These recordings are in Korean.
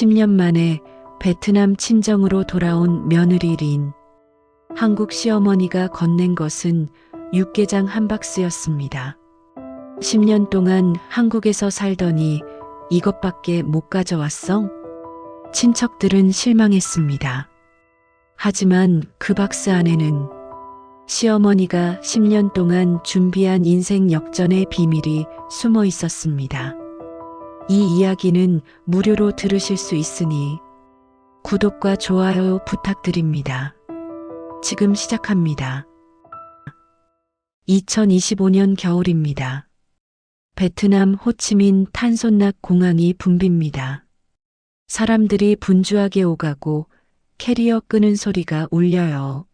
10년 만에 베트남 친정으로 돌아온 며느리 린. 한국 시어머니가 건넨 것은 육개장 한 박스였습니다. 10년 동안 한국에서 살더니 이것밖에 못 가져왔어? 친척들은 실망했습니다. 하지만 그 박스 안에는 시어머니가 10년 동안 준비한 인생 역전의 비밀이 숨어 있었습니다. 이 이야기는 무료로 들으실 수 있으니 구독과 좋아요 부탁드립니다. 지금 시작합니다. 2025년 겨울입니다. 베트남 호치민 탄손낙 공항이 붐빕니다. 사람들이 분주하게 오가고 캐리어 끄는 소리가 울려요.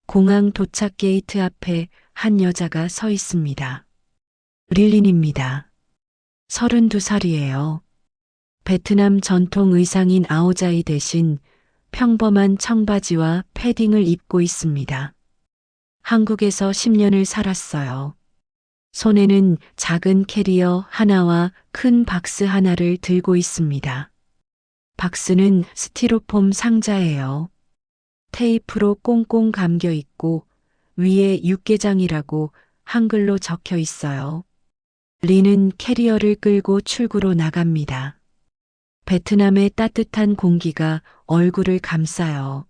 공항 도착 게이트 앞에 한 여자가 서 있습니다. 릴린입니다. 32살이에요. 베트남 전통 의상인 아오자이 대신 평범한 청바지와 패딩을 입고 있습니다. 한국에서 10년을 살았어요. 손에는 작은 캐리어 하나와 큰 박스 하나를 들고 있습니다. 박스는 스티로폼 상자예요. 테이프로 꽁꽁 감겨 있고 위에 육개장이라고 한글로 적혀 있어요. 린은 캐리어를 끌고 출구로 나갑니다. 베트남의 따뜻한 공기가 얼굴을 감싸요.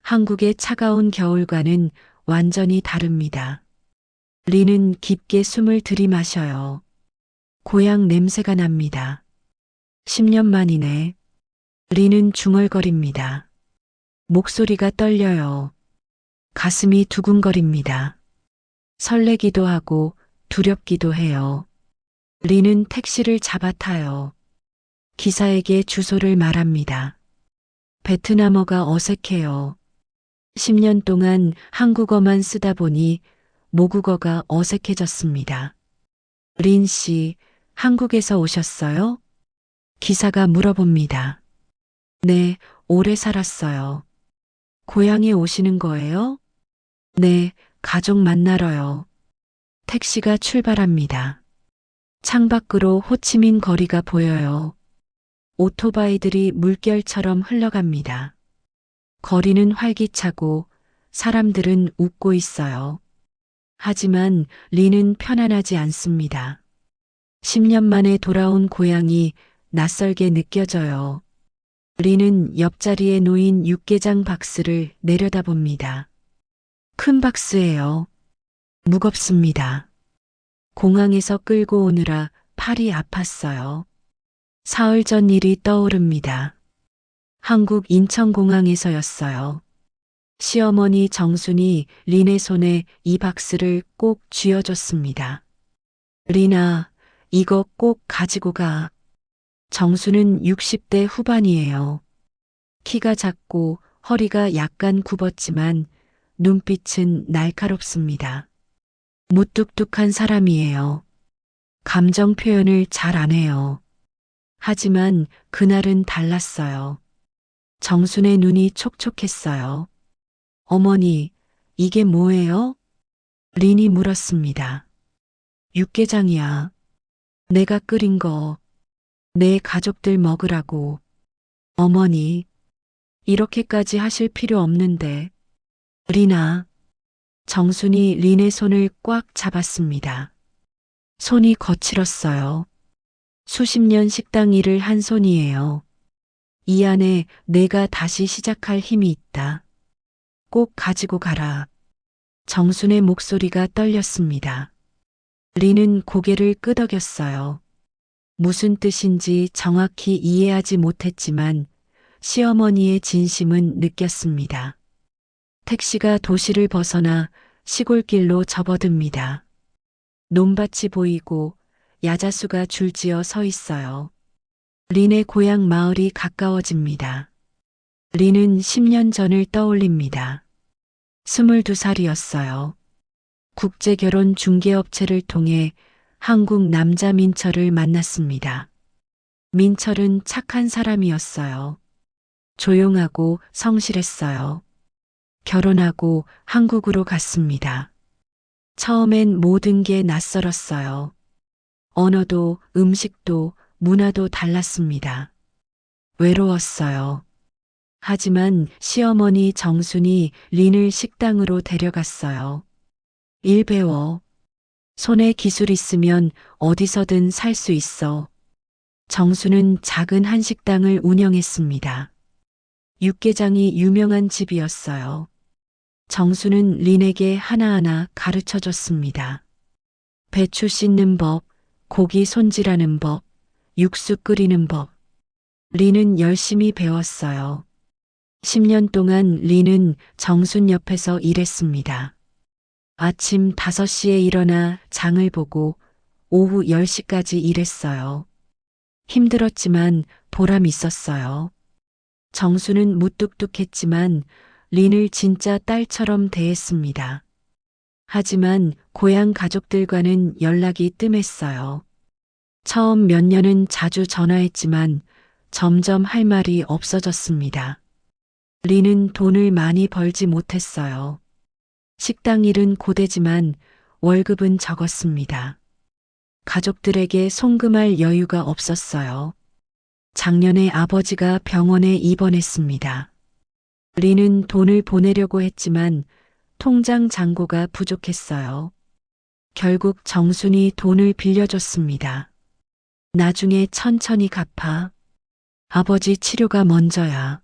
한국의 차가운 겨울과는 완전히 다릅니다. 린은 깊게 숨을 들이마셔요. 고향 냄새가 납니다. 10년 만이네. 린은 중얼거립니다. 목소리가 떨려요. 가슴이 두근거립니다. 설레기도 하고 두렵기도 해요. 린은 택시를 잡아타요. 기사에게 주소를 말합니다. 베트남어가 어색해요. 10년 동안 한국어만 쓰다 보니 모국어가 어색해졌습니다. 린 씨, 한국에서 오셨어요? 기사가 물어봅니다. 네, 오래 살았어요. 고향에 오시는 거예요? 네, 가족 만나러요. 택시가 출발합니다. 창밖으로 호치민 거리가 보여요. 오토바이들이 물결처럼 흘러갑니다. 거리는 활기차고 사람들은 웃고 있어요. 하지만 린은 편안하지 않습니다. 10년 만에 돌아온 고향이 낯설게 느껴져요. 린은 옆자리에 놓인 육개장 박스를 내려다봅니다. 큰 박스예요. 무겁습니다. 공항에서 끌고 오느라 팔이 아팠어요. 사흘 전 일이 떠오릅니다. 한국 인천공항에서였어요. 시어머니 정순이 린의 손에 이 박스를 꼭 쥐어줬습니다. 린아, 이거 꼭 가지고 가. 정수는 60대 후반이에요. 키가 작고 허리가 약간 굽었지만 눈빛은 날카롭습니다. 무뚝뚝한 사람이에요. 감정 표현을 잘 안 해요. 하지만 그날은 달랐어요. 정순의 눈이 촉촉했어요. 어머니, 이게 뭐예요? 린이 물었습니다. 육개장이야. 내가 끓인 거. 내 가족들 먹으라고. 어머니, 이렇게까지 하실 필요 없는데. 린아. 정순이 린의 손을 꽉 잡았습니다. 손이 거칠었어요. 수십 년 식당 일을 한 손이에요. 이 안에 내가 다시 시작할 힘이 있다. 꼭 가지고 가라. 정순의 목소리가 떨렸습니다. 린은 고개를 끄덕였어요. 무슨 뜻인지 정확히 이해하지 못했지만 시어머니의 진심은 느꼈습니다. 택시가 도시를 벗어나 시골길로 접어듭니다. 논밭이 보이고 야자수가 줄지어 서 있어요. 린의 고향 마을이 가까워집니다. 린은 10년 전을 떠올립니다. 22살이었어요. 국제결혼 중개업체를 통해 한국 남자 민철을 만났습니다. 민철은 착한 사람이었어요. 조용하고 성실했어요. 결혼하고 한국으로 갔습니다. 처음엔 모든 게 낯설었어요. 언어도 음식도 문화도 달랐습니다. 외로웠어요. 하지만 시어머니 정순이 린을 식당으로 데려갔어요. 일 배워. 손에 기술 있으면 어디서든 살 수 있어. 정수는 작은 한식당을 운영했습니다. 육개장이 유명한 집이었어요. 정수는 린에게 하나하나 가르쳐 줬습니다. 배추 씻는 법, 고기 손질하는 법, 육수 끓이는 법. 린은 열심히 배웠어요. 10년 동안 린은 정순 옆에서 일했습니다. 아침 5시에 일어나 장을 보고 오후 10시까지 일했어요. 힘들었지만 보람 있었어요. 정수는 무뚝뚝했지만 린을 진짜 딸처럼 대했습니다. 하지만 고향 가족들과는 연락이 뜸했어요. 처음 몇 년은 자주 전화했지만 점점 할 말이 없어졌습니다. 린은 돈을 많이 벌지 못했어요. 식당 일은 고되지만 월급은 적었습니다. 가족들에게 송금할 여유가 없었어요. 작년에 아버지가 병원에 입원했습니다. 린은 돈을 보내려고 했지만 통장 잔고가 부족했어요. 결국 정순이 돈을 빌려줬습니다. 나중에 천천히 갚아. 아버지 치료가 먼저야.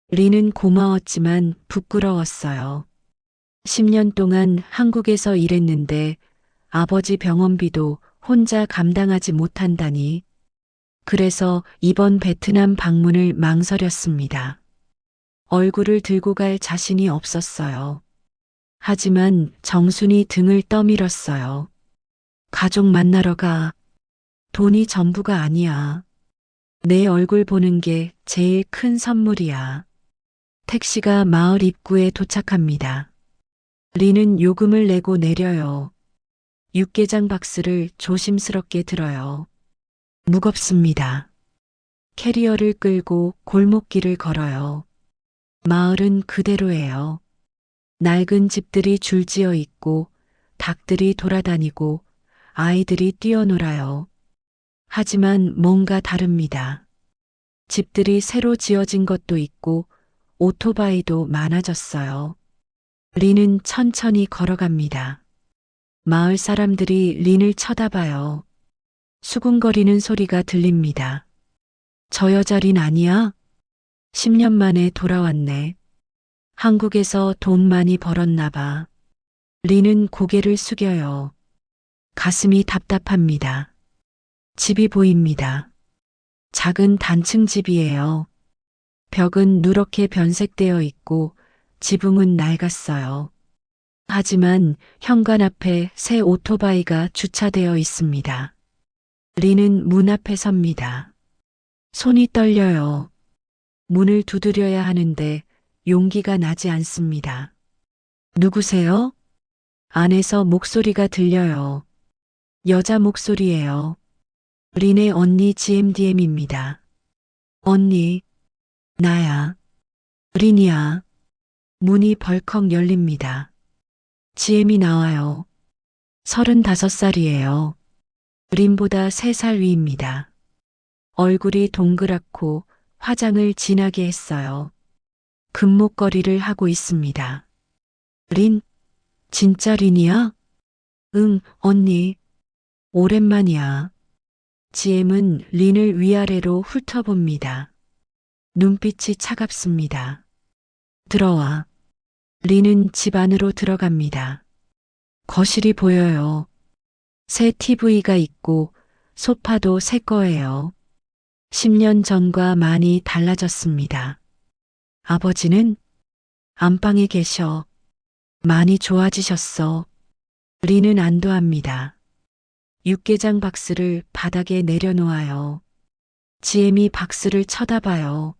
린은 고마웠지만 부끄러웠어요. 10년 동안 한국에서 일했는데 아버지 병원비도 혼자 감당하지 못한다니. 그래서 이번 베트남 방문을 망설였습니다. 얼굴을 들고 갈 자신이 없었어요. 하지만 정순이 등을 떠밀었어요. 가족 만나러 가. 돈이 전부가 아니야. 내 얼굴 보는 게 제일 큰 선물이야. 택시가 마을 입구에 도착합니다. 린은 요금을 내고 내려요. 육개장 박스를 조심스럽게 들어요. 무겁습니다. 캐리어를 끌고 골목길을 걸어요. 마을은 그대로예요. 낡은 집들이 줄지어 있고 닭들이 돌아다니고 아이들이 뛰어놀아요. 하지만 뭔가 다릅니다. 집들이 새로 지어진 것도 있고 오토바이도 많아졌어요. 린은 천천히 걸어갑니다. 마을 사람들이 린을 쳐다봐요. 수군거리는 소리가 들립니다. 저 여자 린 아니야? 10년 만에 돌아왔네. 한국에서 돈 많이 벌었나 봐. 린은 고개를 숙여요. 가슴이 답답합니다. 집이 보입니다. 작은 단층 집이에요. 벽은 누렇게 변색되어 있고 지붕은 낡았어요. 하지만 현관 앞에 새 오토바이가 주차되어 있습니다. 린은 문 앞에 섭니다. 손이 떨려요. 문을 두드려야 하는데 용기가 나지 않습니다. 누구세요? 안에서 목소리가 들려요. 여자 목소리예요. 린의 언니 GMDM입니다. 언니, 나야. 린이야. 문이 벌컥 열립니다. GM이 나와요. 35살이에요. 린보다 3살 위입니다. 얼굴이 동그랗고 화장을 진하게 했어요. 금목걸이를 하고 있습니다. 린, 진짜 린이야? 응, 언니. 오랜만이야. GM은 린을 위아래로 훑어봅니다. 눈빛이 차갑습니다. 들어와. 린은 집 안으로 들어갑니다. 거실이 보여요. 새 TV가 있고 소파도 새 거예요. 10년 전과 많이 달라졌습니다. 아버지는 안방에 계셔. 많이 좋아지셨어. 린은 안도합니다. 육개장 박스를 바닥에 내려놓아요. GM이 박스를 쳐다봐요.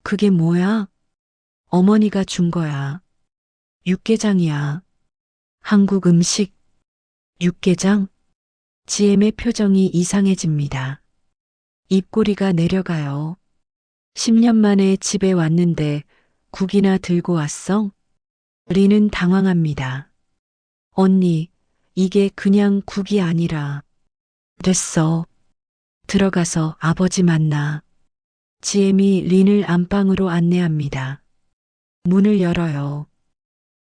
그게 뭐야? 어머니가 준 거야. 육개장이야. 한국 음식. 육개장? GM의 표정이 이상해집니다. 입꼬리가 내려가요. 10년 만에 집에 왔는데 국이나 들고 왔어? 린은 당황합니다. 언니, 이게 그냥 국이 아니라. 됐어. 들어가서 아버지 만나. 지엠이 린을 안방으로 안내합니다. 문을 열어요.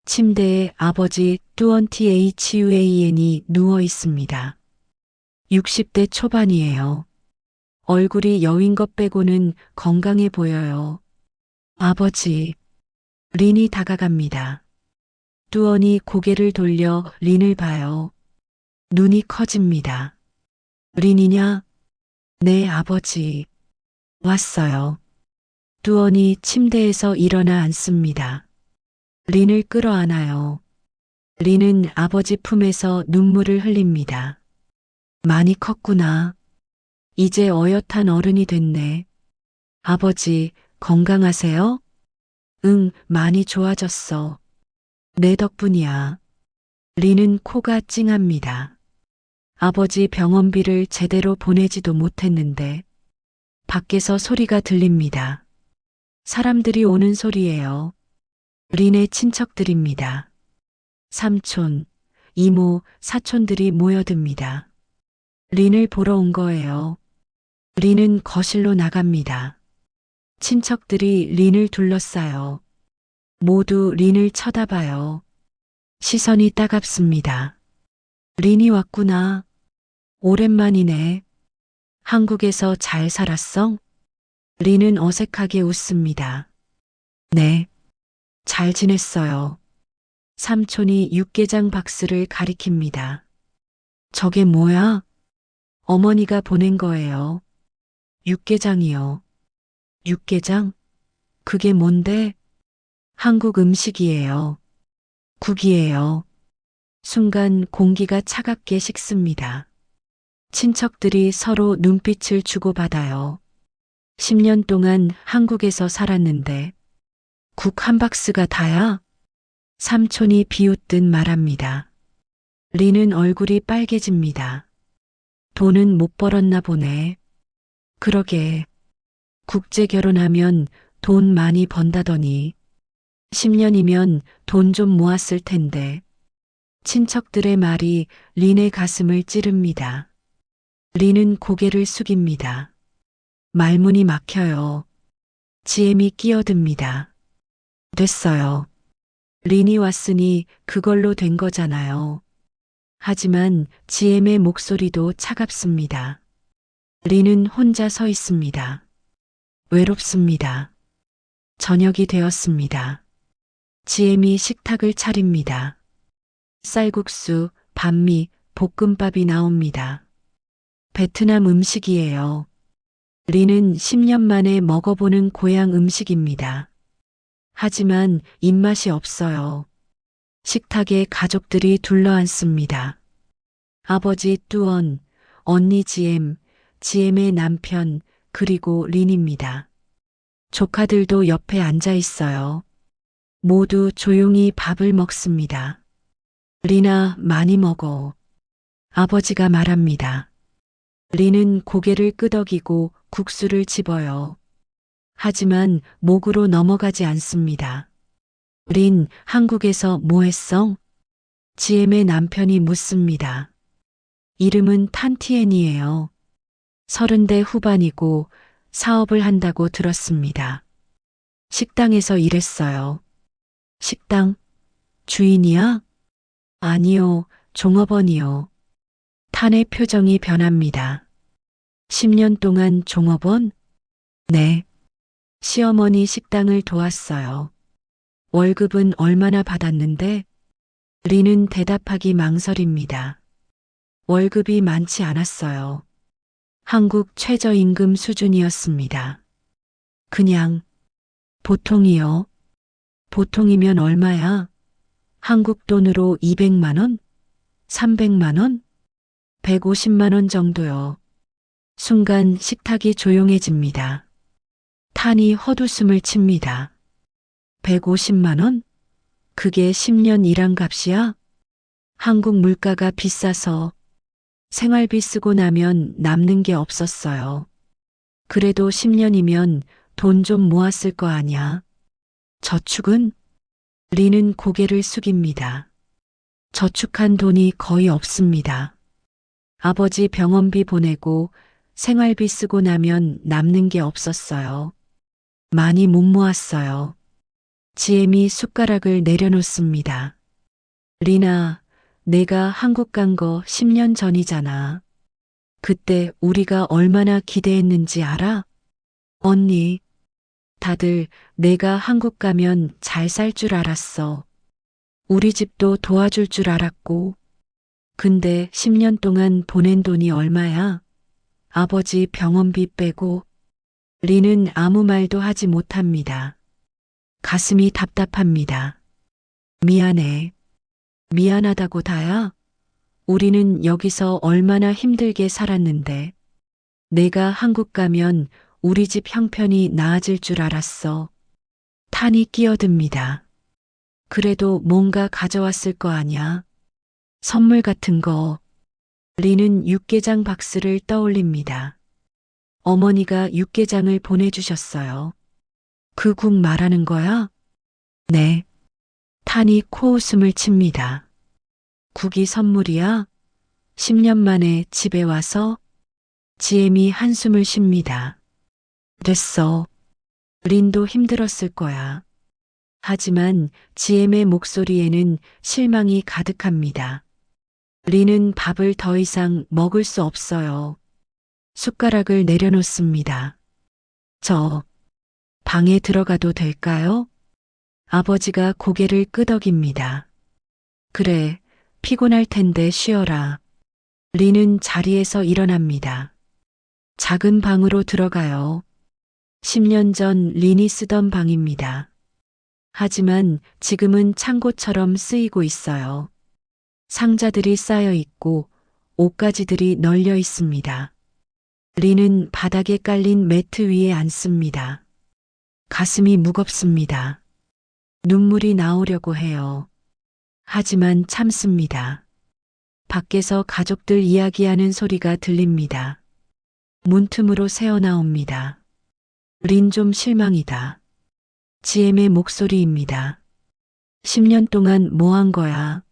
침대에 아버지 뚜언티HUAN이 누워 있습니다. 60대 초반이에요. 얼굴이 여윈 것 빼고는 건강해 보여요. 아버지, 린이 다가갑니다. 뚜언이 고개를 돌려 린을 봐요. 눈이 커집니다. 린이냐? 네, 아버지. 왔어요. 뚜언이 침대에서 일어나 앉습니다. 린을 끌어안아요. 린은 아버지 품에서 눈물을 흘립니다. 많이 컸구나. 이제 어엿한 어른이 됐네. 아버지, 건강하세요? 응, 많이 좋아졌어. 내 덕분이야. 린은 코가 찡합니다. 아버지 병원비를 제대로 보내지도 못했는데 밖에서 소리가 들립니다. 사람들이 오는 소리예요. 린의 친척들입니다. 삼촌, 이모, 사촌들이 모여듭니다. 린을 보러 온 거예요. 린은 거실로 나갑니다. 친척들이 린을 둘러싸요. 모두 린을 쳐다봐요. 시선이 따갑습니다. 린이 왔구나. 오랜만이네. 한국에서 잘 살았어? 린은 어색하게 웃습니다. 네, 잘 지냈어요. 삼촌이 육개장 박스를 가리킵니다. 저게 뭐야? 어머니가 보낸 거예요. 육개장이요. 육개장? 그게 뭔데? 한국 음식이에요. 국이에요. 순간 공기가 차갑게 식습니다. 친척들이 서로 눈빛을 주고받아요. 10년 동안 한국에서 살았는데 국 한 박스가 다야? 삼촌이 비웃듯 말합니다. 린은 얼굴이 빨개집니다. 돈은 못 벌었나 보네. 그러게. 국제 결혼하면 돈 많이 번다더니 10년이면 돈 좀 모았을 텐데. 친척들의 말이 린의 가슴을 찌릅니다. 린은 고개를 숙입니다. 말문이 막혀요. 지엠이 끼어듭니다. 됐어요. 린이 왔으니 그걸로 된 거잖아요. 하지만 지엠의 목소리도 차갑습니다. 린은 혼자 서 있습니다. 외롭습니다. 저녁이 되었습니다. 지엠이 식탁을 차립니다. 쌀국수, 반미, 볶음밥이 나옵니다. 베트남 음식이에요. 린은 10년 만에 먹어보는 고향 음식입니다. 하지만 입맛이 없어요. 식탁에 가족들이 둘러앉습니다. 아버지 뚜언, 언니 지엠, 지엠의 남편, 그리고 린입니다. 조카들도 옆에 앉아 있어요. 모두 조용히 밥을 먹습니다. 린아, 많이 먹어. 아버지가 말합니다. 린은 고개를 끄덕이고 국수를 집어요. 하지만 목으로 넘어가지 않습니다. 린, 한국에서 뭐 했어? 지엠의 남편이 묻습니다. 이름은 탄티엔이에요. 30대 후반이고 사업을 한다고 들었습니다. 식당에서 일했어요. 식당? 주인이야? 아니요, 종업원이요. 탄의 표정이 변합니다. 10년 동안 종업원? 네. 시어머니 식당을 도왔어요. 월급은 얼마나 받았는데? 린은 대답하기 망설입니다. 월급이 많지 않았어요. 한국 최저임금 수준이었습니다. 그냥, 보통이요. 보통이면 얼마야? 한국 돈으로 200만 원? 300만 원? 150만 원 정도요. 순간 식탁이 조용해집니다. 탄이 헛웃음을 칩니다. 150만 원? 그게 10년 일한 값이야? 한국 물가가 비싸서 생활비 쓰고 나면 남는 게 없었어요. 그래도 10년이면 돈 좀 모았을 거 아냐? 저축은? 린은 고개를 숙입니다. 저축한 돈이 거의 없습니다. 아버지 병원비 보내고 생활비 쓰고 나면 남는 게 없었어요. 많이 못 모았어요. 지엠이 숟가락을 내려놓습니다. 리나, 내가 한국 간 거 10년 전이잖아. 그때 우리가 얼마나 기대했는지 알아? 언니, 다들 내가 한국 가면 잘 살 줄 알았어. 우리 집도 도와줄 줄 알았고. 근데 10년 동안 보낸 돈이 얼마야? 아버지 병원비 빼고. 리는 아무 말도 하지 못합니다. 가슴이 답답합니다. 미안해. 미안하다고 다야? 우리는 여기서 얼마나 힘들게 살았는데. 내가 한국 가면 우리 집 형편이 나아질 줄 알았어. 탄이 끼어듭니다. 그래도 뭔가 가져왔을 거 아냐? 선물 같은 거. 리는 육개장 박스를 떠올립니다. 어머니가 육개장을 보내주셨어요. 그 국 말하는 거야? 네. 탄이 코웃음을 칩니다. 국이 선물이야? 10년 만에 집에 와서? 지엠이 한숨을 쉽니다. 됐어. 린도 힘들었을 거야. 하지만 지엠의 목소리에는 실망이 가득합니다. 린은 밥을 더 이상 먹을 수 없어요. 숟가락을 내려놓습니다. 저 방에 들어가도 될까요? 아버지가 고개를 끄덕입니다. 그래, 피곤할 텐데 쉬어라. 린은 자리에서 일어납니다. 작은 방으로 들어가요. 10년 전 린이 쓰던 방입니다. 하지만 지금은 창고처럼 쓰이고 있어요. 상자들이 쌓여 있고 옷가지들이 널려 있습니다. 린은 바닥에 깔린 매트 위에 앉습니다. 가슴이 무겁습니다. 눈물이 나오려고 해요. 하지만 참습니다. 밖에서 가족들 이야기하는 소리가 들립니다. 문틈으로 새어나옵니다. 린 좀 실망이다. 지엠의 목소리입니다. 10년 동안 뭐 한 거야?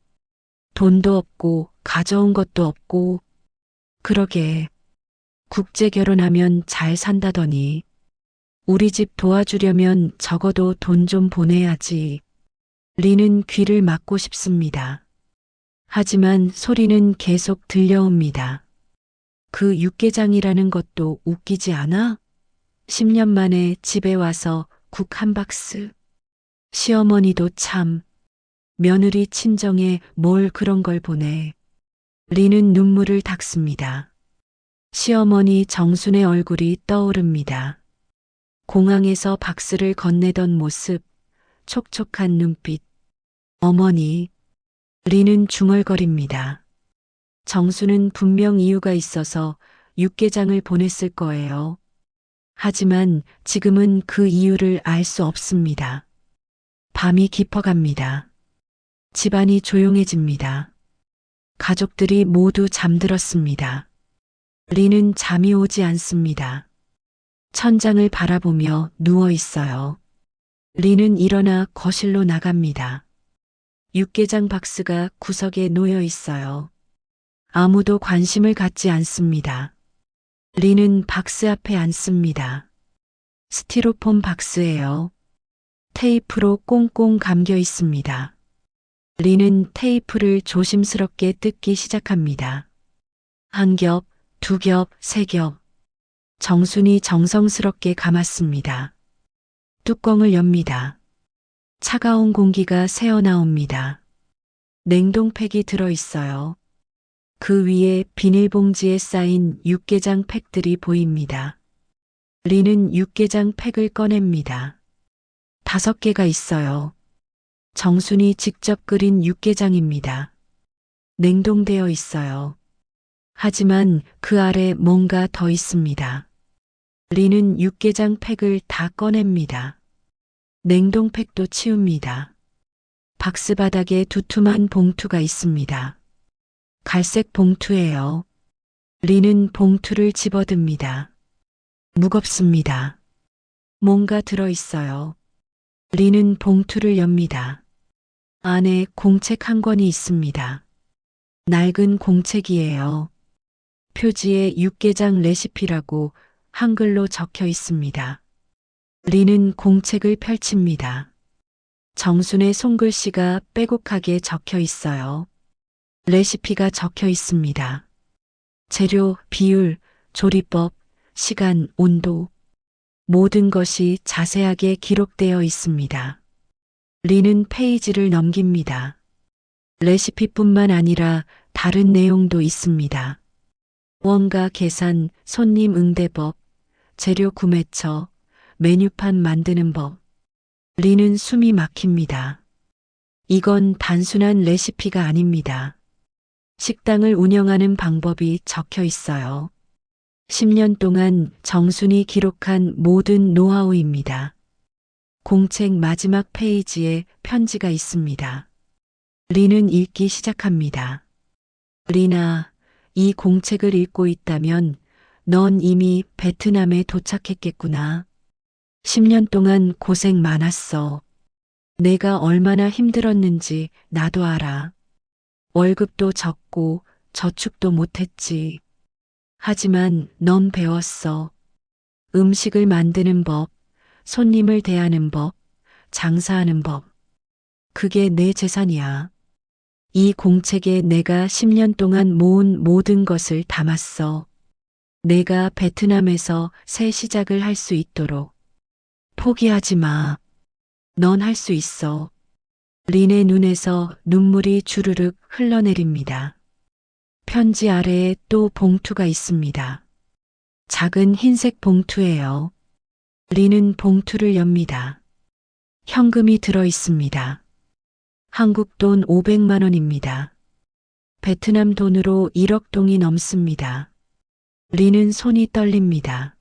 돈도 없고 가져온 것도 없고. 그러게. 국제 결혼하면 잘 산다더니. 우리 집 도와주려면 적어도 돈 좀 보내야지. 리는 귀를 막고 싶습니다. 하지만 소리는 계속 들려옵니다. 그 육개장이라는 것도 웃기지 않아? 10년 만에 집에 와서 국 한 박스. 시어머니도 참. 며느리 친정에 뭘 그런 걸 보내. 리는 눈물을 닦습니다. 시어머니 정순의 얼굴이 떠오릅니다. 공항에서 박스를 건네던 모습, 촉촉한 눈빛. 어머니. 리는 중얼거립니다. 정수는 분명 이유가 있어서 육개장을 보냈을 거예요. 하지만 지금은 그 이유를 알 수 없습니다. 밤이 깊어갑니다. 집안이 조용해집니다. 가족들이 모두 잠들었습니다. 리는 잠이 오지 않습니다. 천장을 바라보며 누워 있어요. 리는 일어나 거실로 나갑니다. 육개장 박스가 구석에 놓여 있어요. 아무도 관심을 갖지 않습니다. 리는 박스 앞에 앉습니다. 스티로폼 박스예요. 테이프로 꽁꽁 감겨 있습니다. 리는 테이프를 조심스럽게 뜯기 시작합니다. 한 겹, 두 겹, 세 겹. 정순이 정성스럽게 감았습니다. 뚜껑을 엽니다. 차가운 공기가 새어나옵니다. 냉동팩이 들어있어요. 그 위에 비닐봉지에 쌓인 육개장 팩들이 보입니다. 리는 육개장 팩을 꺼냅니다. 5개가 있어요. 정순이 직접 끓인 육개장입니다. 냉동되어 있어요. 하지만 그 아래 뭔가 더 있습니다. 리는 육개장 팩을 다 꺼냅니다. 냉동팩도 치웁니다. 박스 바닥에 두툼한 봉투가 있습니다. 갈색 봉투예요. 리는 봉투를 집어듭니다. 무겁습니다. 뭔가 들어있어요. 리는 봉투를 엽니다. 안에 공책 한 권이 있습니다. 낡은 공책이에요. 표지에 육개장 레시피라고 한글로 적혀 있습니다. 리는 공책을 펼칩니다. 정순의 손글씨가 빼곡하게 적혀 있어요. 레시피가 적혀 있습니다. 재료, 비율, 조리법, 시간, 온도, 모든 것이 자세하게 기록되어 있습니다. 리는 페이지를 넘깁니다. 레시피뿐만 아니라 다른 내용도 있습니다. 원가 계산, 손님 응대법, 재료 구매처, 메뉴판 만드는 법. 리는 숨이 막힙니다. 이건 단순한 레시피가 아닙니다. 식당을 운영하는 방법이 적혀 있어요. 10년 동안 정순이 기록한 모든 노하우입니다. 공책 마지막 페이지에 편지가 있습니다. 리는 읽기 시작합니다. 리나, 이 공책을 읽고 있다면 넌 이미 베트남에 도착했겠구나. 10년 동안 고생 많았어. 내가 얼마나 힘들었는지 나도 알아. 월급도 적고 저축도 못했지. 하지만 넌 배웠어. 음식을 만드는 법, 손님을 대하는 법, 장사하는 법. 그게 내 재산이야. 이 공책에 내가 10년 동안 모은 모든 것을 담았어. 내가 베트남에서 새 시작을 할 수 있도록. 포기하지 마. 넌 할 수 있어. 린의 눈에서 눈물이 주르륵 흘러내립니다. 편지 아래에 또 봉투가 있습니다. 작은 흰색 봉투예요. 린은 봉투를 엽니다. 현금이 들어 있습니다. 한국 돈 500만 원입니다. 베트남 돈으로 1억 동이 넘습니다. 린은 손이 떨립니다.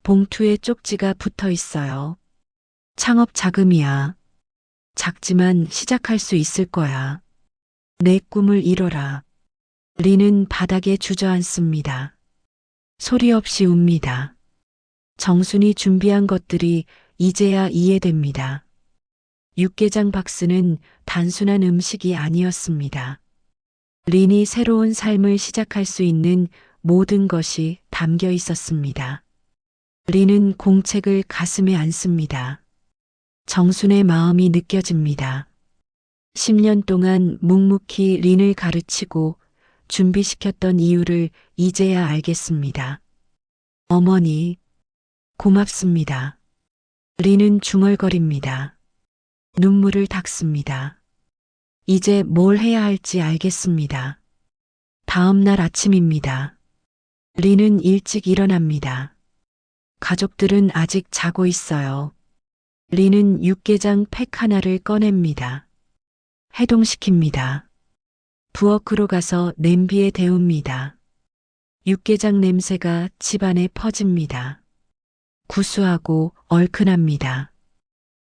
봉투에 쪽지가 붙어 있어요. 창업 자금이야. 작지만 시작할 수 있을 거야. 내 꿈을 이뤄라. 린은 바닥에 주저앉습니다. 소리 없이 웁니다. 정순이 준비한 것들이 이제야 이해됩니다. 육개장 박스는 단순한 음식이 아니었습니다. 린이 새로운 삶을 시작할 수 있는 모든 것이 담겨 있었습니다. 린은 공책을 가슴에 안습니다. 정순의 마음이 느껴집니다. 10년 동안 묵묵히 린을 가르치고 준비시켰던 이유를 이제야 알겠습니다. 어머니, 고맙습니다. 린은 중얼거립니다. 눈물을 닦습니다. 이제 뭘 해야 할지 알겠습니다. 다음 날 아침입니다. 린은 일찍 일어납니다. 가족들은 아직 자고 있어요. 린은 육개장 팩 하나를 꺼냅니다. 해동시킵니다. 부엌으로 가서 냄비에 데웁니다. 육개장 냄새가 집안에 퍼집니다. 구수하고 얼큰합니다.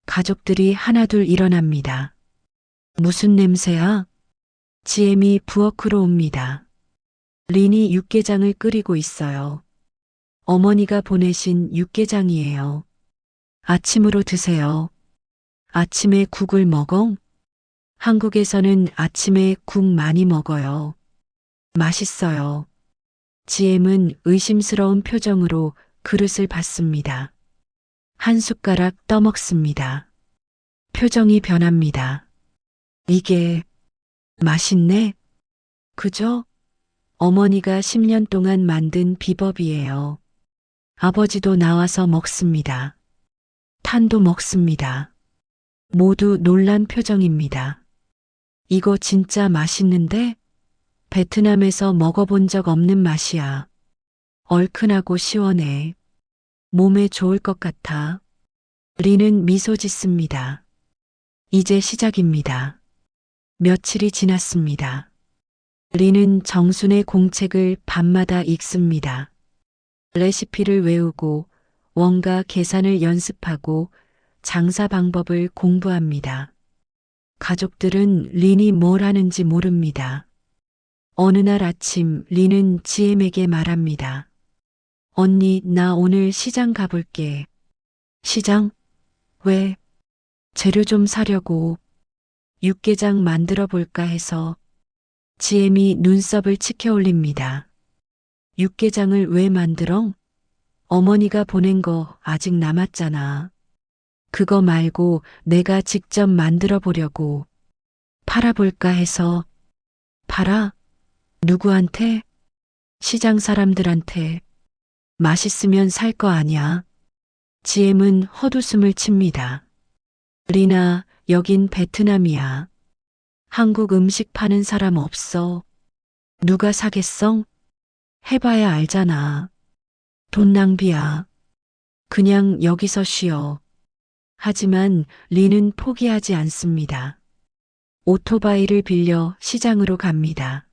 가족들이 하나둘 일어납니다. 무슨 냄새야? 지엠이 부엌으로 옵니다. 린이 육개장을 끓이고 있어요. 어머니가 보내신 육개장이에요. 아침으로 드세요. 아침에 국을 먹어? 한국에서는 아침에 국 많이 먹어요. 맛있어요. 지엠은 의심스러운 표정으로 그릇을 받습니다. 한 숟가락 떠먹습니다. 표정이 변합니다. 이게 맛있네? 그죠? 어머니가 10년 동안 만든 비법이에요. 아버지도 나와서 먹습니다. 탄도 먹습니다. 모두 놀란 표정입니다. 이거 진짜 맛있는데? 베트남에서 먹어본 적 없는 맛이야. 얼큰하고 시원해. 몸에 좋을 것 같아. 린은 미소 짓습니다. 이제 시작입니다. 며칠이 지났습니다. 린은 정순의 공책을 밤마다 읽습니다. 레시피를 외우고 원가 계산을 연습하고 장사 방법을 공부합니다. 가족들은 린이 뭘 하는지 모릅니다. 어느 날 아침 린은 지엠에게 말합니다. 언니, 나 오늘 시장 가볼게. 시장? 왜? 재료 좀 사려고. 육개장 만들어 볼까 해서. 지엠이 눈썹을 치켜 올립니다. 육개장을 왜 만들어? 어머니가 보낸 거 아직 남았잖아. 그거 말고 내가 직접 만들어 보려고. 팔아볼까 해서. 팔아? 누구한테? 시장 사람들한테. 맛있으면 살 거 아냐. 지엠은 헛웃음을 칩니다. 리나, 여긴 베트남이야. 한국 음식 파는 사람 없어. 누가 사겠어? 해봐야 알잖아. 돈 낭비야. 그냥 여기서 쉬어. 하지만 리는 포기하지 않습니다. 오토바이를 빌려 시장으로 갑니다.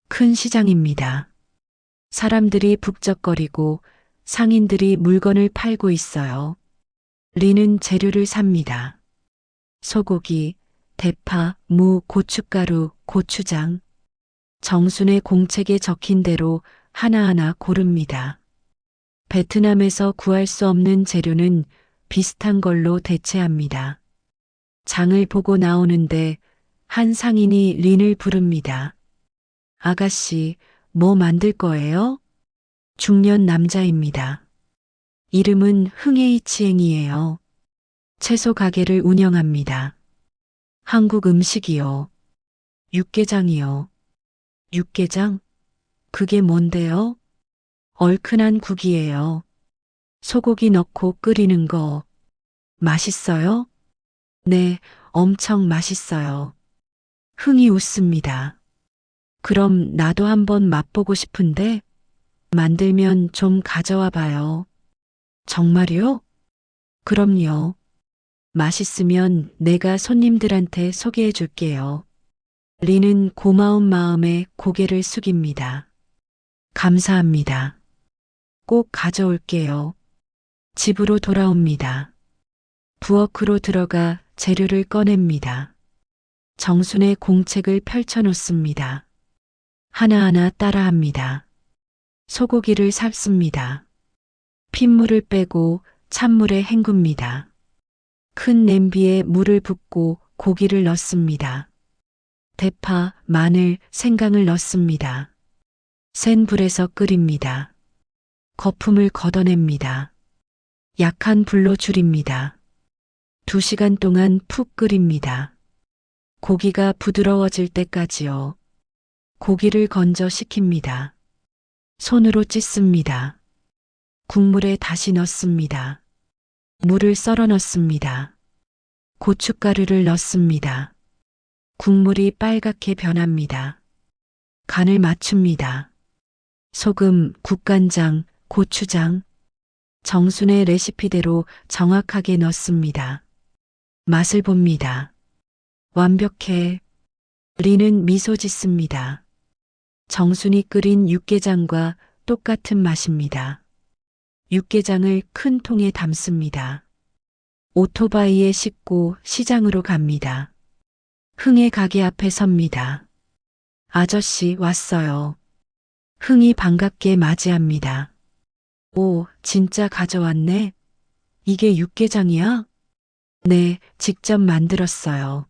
큰 시장입니다. 사람들이 북적거리고 상인들이 물건을 팔고 있어요. 리는 재료를 삽니다. 소고기, 대파, 무, 고춧가루, 고추장. 정순의 공책에 적힌 대로 하나하나 고릅니다. 베트남에서 구할 수 없는 재료는 비슷한 걸로 대체합니다. 장을 보고 나오는데 한 상인이 린을 부릅니다. 아가씨, 뭐 만들 거예요? 중년 남자입니다. 이름은 흥에이치행이에요. 채소 가게를 운영합니다. 한국 음식이요. 육개장이요. 육개장? 그게 뭔데요? 얼큰한 국이에요. 소고기 넣고 끓이는 거. 맛있어요? 네, 엄청 맛있어요. 흥이 웃습니다. 그럼 나도 한번 맛보고 싶은데 만들면 좀 가져와 봐요. 정말요? 그럼요. 맛있으면 내가 손님들한테 소개해 줄게요. 리는 고마운 마음에 고개를 숙입니다. 감사합니다. 꼭 가져올게요. 집으로 돌아옵니다. 부엌으로 들어가 재료를 꺼냅니다. 정순의 공책을 펼쳐놓습니다. 하나하나 따라합니다. 소고기를 삶습니다. 핏물을 빼고 찬물에 헹굽니다. 큰 냄비에 물을 붓고 고기를 넣습니다. 대파, 마늘, 생강을 넣습니다. 센 불에서 끓입니다. 거품을 걷어냅니다. 약한 불로 줄입니다. 2시간 동안 푹 끓입니다. 고기가 부드러워질 때까지요. 고기를 건져 식힙니다. 손으로 찢습니다. 국물에 다시 넣습니다. 물을 썰어 넣습니다. 고춧가루를 넣습니다. 국물이 빨갛게 변합니다. 간을 맞춥니다. 소금, 국간장, 고추장. 정순의 레시피대로 정확하게 넣습니다. 맛을 봅니다. 완벽해. 리는 미소 짓습니다. 정순이 끓인 육개장과 똑같은 맛입니다. 육개장을 큰 통에 담습니다. 오토바이에 싣고 시장으로 갑니다. 흥의 가게 앞에 섭니다. 아저씨 왔어요. 흥이 반갑게 맞이합니다. 오, 진짜 가져왔네. 이게 육개장이야? 네, 직접 만들었어요.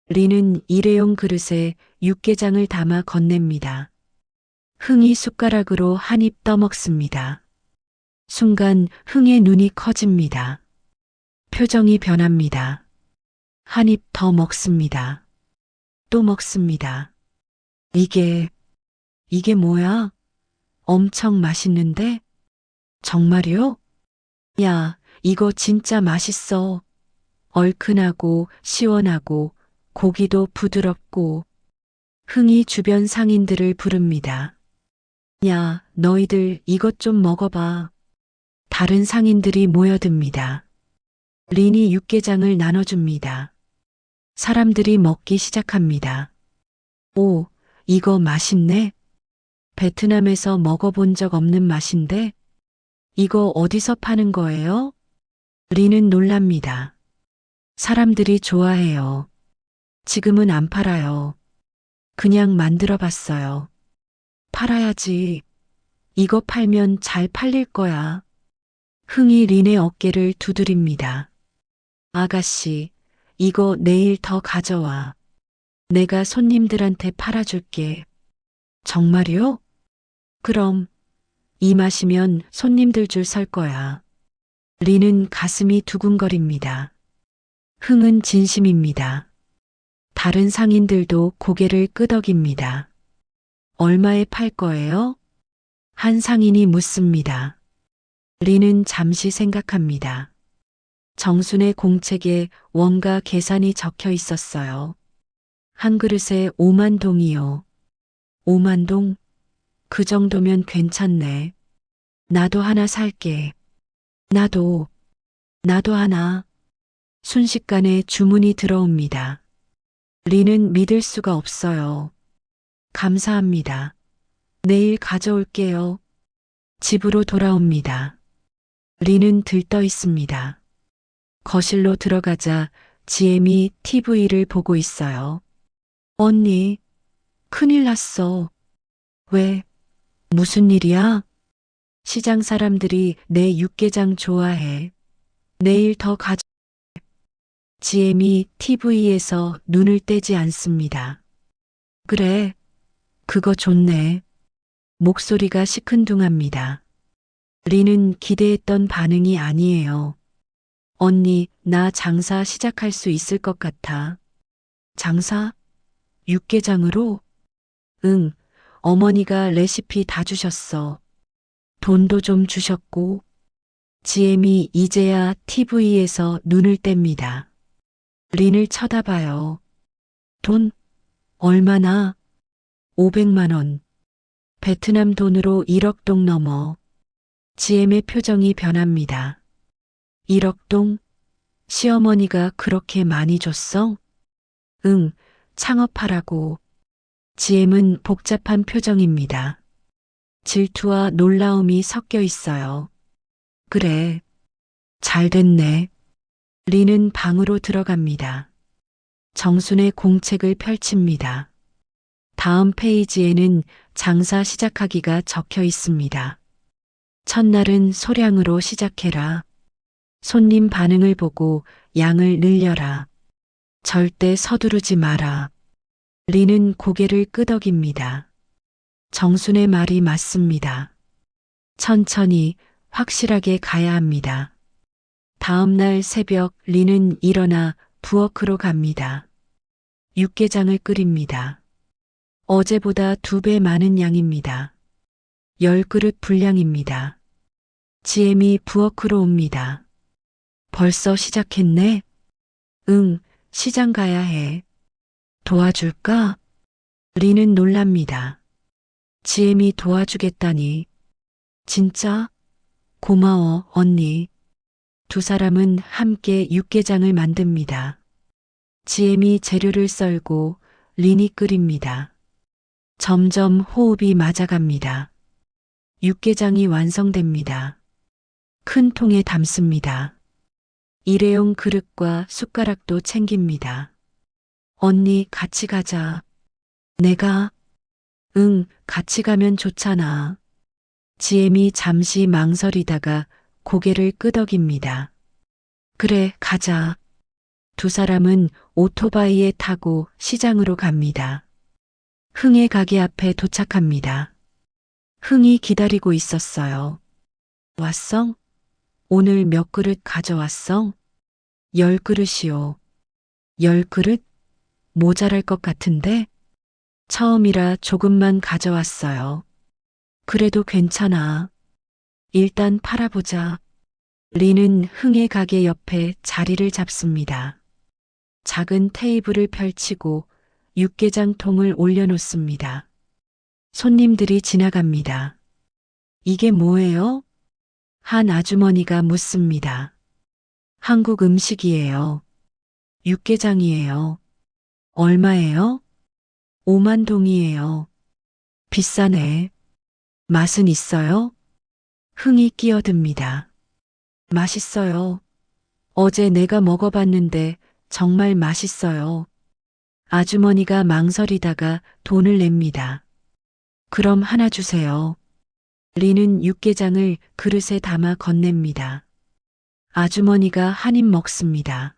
리는 일회용 그릇에 육개장을 담아 건넵니다. 흥이 숟가락으로 한 입 떠먹습니다. 순간 흥의 눈이 커집니다. 표정이 변합니다. 한 입 더 먹습니다. 또 먹습니다. 이게 뭐야? 엄청 맛있는데? 정말요? 야, 이거 진짜 맛있어. 얼큰하고 시원하고 고기도 부드럽고. 흥이 주변 상인들을 부릅니다. 야, 너희들 이것 좀 먹어봐. 다른 상인들이 모여듭니다. 린이 육개장을 나눠줍니다. 사람들이 먹기 시작합니다. 오, 이거 맛있네. 베트남에서 먹어본 적 없는 맛인데? 이거 어디서 파는 거예요? 리는 놀랍니다. 사람들이 좋아해요. 지금은 안 팔아요. 그냥 만들어 봤어요. 팔아야지. 이거 팔면 잘 팔릴 거야. 흥이 린의 어깨를 두드립니다. 아가씨, 이거 내일 더 가져와. 내가 손님들한테 팔아줄게. 정말요? 그럼 이 마시면 손님들 줄 설 거야. 리는 가슴이 두근거립니다. 흥은 진심입니다. 다른 상인들도 고개를 끄덕입니다. 얼마에 팔 거예요? 한 상인이 묻습니다. 리는 잠시 생각합니다. 정순의 공책에 원가 계산이 적혀 있었어요. 한 그릇에 5만 동이요. 5만 동? 그 정도면 괜찮네. 나도 하나 살게. 나도 하나. 순식간에 주문이 들어옵니다. 리는 믿을 수가 없어요. 감사합니다. 내일 가져올게요. 집으로 돌아옵니다. 리는 들떠 있습니다. 거실로 들어가자 지엠이 TV를 보고 있어요. 언니, 큰일 났어. 왜? 무슨 일이야? 시장 사람들이 내 육개장 좋아해. 내일 더 가져. 지엠이 TV에서 눈을 떼지 않습니다. 그래, 그거 좋네. 목소리가 시큰둥합니다. 리는 기대했던 반응이 아니에요. 언니, 나 장사 시작할 수 있을 것 같아. 장사? 육개장으로? 응, 어머니가 레시피 다 주셨어. 돈도 좀 주셨고. 지엠이 이제야 TV에서 눈을 뗍니다. 린을 쳐다봐요. 돈? 얼마나? 500만 원. 베트남 돈으로 1억 동 넘어. 지엠의 표정이 변합니다. 1억 동? 시어머니가 그렇게 많이 줬어? 응, 창업하라고. 지엠은 복잡한 표정입니다. 질투와 놀라움이 섞여 있어요. 그래, 잘 됐네. 리는 방으로 들어갑니다. 정순의 공책을 펼칩니다. 다음 페이지에는 장사 시작하기가 적혀 있습니다. 첫날은 소량으로 시작해라. 손님 반응을 보고 양을 늘려라. 절대 서두르지 마라. 리는 고개를 끄덕입니다. 정순의 말이 맞습니다. 천천히 확실하게 가야 합니다. 다음 날 새벽 리는 일어나 부엌으로 갑니다. 육개장을 끓입니다. 어제보다 2배 많은 양입니다. 10그릇 분량입니다. 지엠이 부엌으로 옵니다. 벌써 시작했네? 응, 시장 가야 해. 도와줄까? 리는 놀랍니다. 지엠이 도와주겠다니. 진짜? 고마워, 언니. 두 사람은 함께 육개장을 만듭니다. 지엠이 재료를 썰고 린이 끓입니다. 점점 호흡이 맞아갑니다. 육개장이 완성됩니다. 큰 통에 담습니다. 일회용 그릇과 숟가락도 챙깁니다. 언니 같이 가자. 내가? 응, 같이 가면 좋잖아. 지엠이 잠시 망설이다가 고개를 끄덕입니다. 그래, 가자. 두 사람은 오토바이에 타고 시장으로 갑니다. 흥의 가게 앞에 도착합니다. 흥이 기다리고 있었어요. 왔성? 오늘 몇 그릇 가져왔성? 10그릇이요. 10그릇? 모자랄 것 같은데? 처음이라 조금만 가져왔어요. 그래도 괜찮아. 일단 팔아보자. 리는 흥의 가게 옆에 자리를 잡습니다. 작은 테이블을 펼치고 육개장 통을 올려놓습니다. 손님들이 지나갑니다. 이게 뭐예요? 한 아주머니가 묻습니다. 한국 음식이에요. 육개장이에요. 얼마예요? 5만 동이에요. 비싸네. 맛은 있어요? 흥이 끼어듭니다. 맛있어요. 어제 내가 먹어봤는데 정말 맛있어요. 아주머니가 망설이다가 돈을 냅니다. 그럼 하나 주세요. 리는 육개장을 그릇에 담아 건넵니다. 아주머니가 한 입 먹습니다.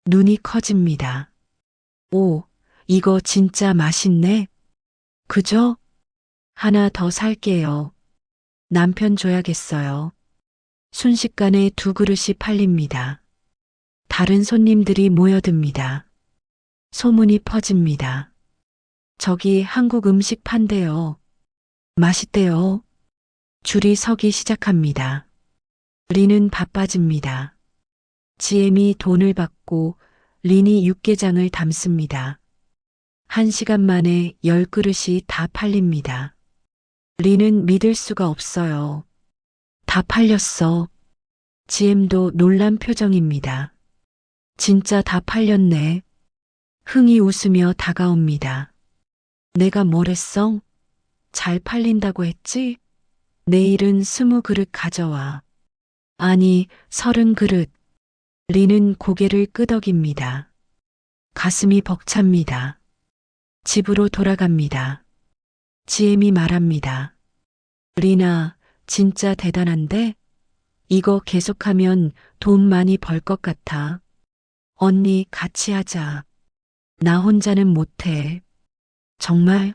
눈이 커집니다. 오, 이거 진짜 맛있네. 그죠? 하나 더 살게요. 남편 줘야겠어요. 순식간에 두 그릇이 팔립니다. 다른 손님들이 모여듭니다. 소문이 퍼집니다. 저기 한국 음식 판대요. 맛있대요. 줄이 서기 시작합니다. 린은 바빠집니다. 지엠이 돈을 받고 린이 육개장을 담습니다. 1시간 만에 10그릇이 다 팔립니다. 린은 믿을 수가 없어요. 다 팔렸어. 지엠도 놀란 표정입니다. 진짜 다 팔렸네. 흥이 웃으며 다가옵니다. 내가 뭘 했어? 잘 팔린다고 했지? 내일은 20그릇 가져와. 아니, 30그릇. 린은 고개를 끄덕입니다. 가슴이 벅찹니다. 집으로 돌아갑니다. 지엠이 말합니다. 리나, 진짜 대단한데? 이거 계속하면 돈 많이 벌 것 같아. 언니 같이 하자. 나 혼자는 못해. 정말?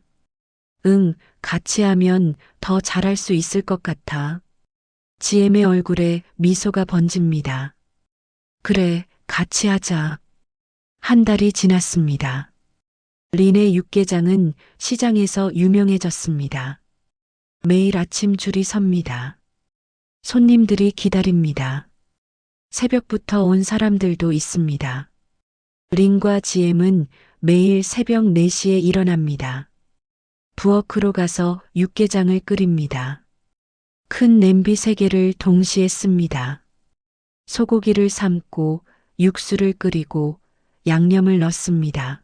응, 같이 하면 더 잘할 수 있을 것 같아. 지엠의 얼굴에 미소가 번집니다. 그래, 같이 하자. 한 달이 지났습니다. 린의 육개장은 시장에서 유명해졌습니다. 매일 아침 줄이 섭니다. 손님들이 기다립니다. 새벽부터 온 사람들도 있습니다. 린과 지엠은 매일 새벽 4시에 일어납니다. 부엌으로 가서 육개장을 끓입니다. 큰 냄비 3개를 동시에 씁니다. 소고기를 삶고 육수를 끓이고 양념을 넣습니다.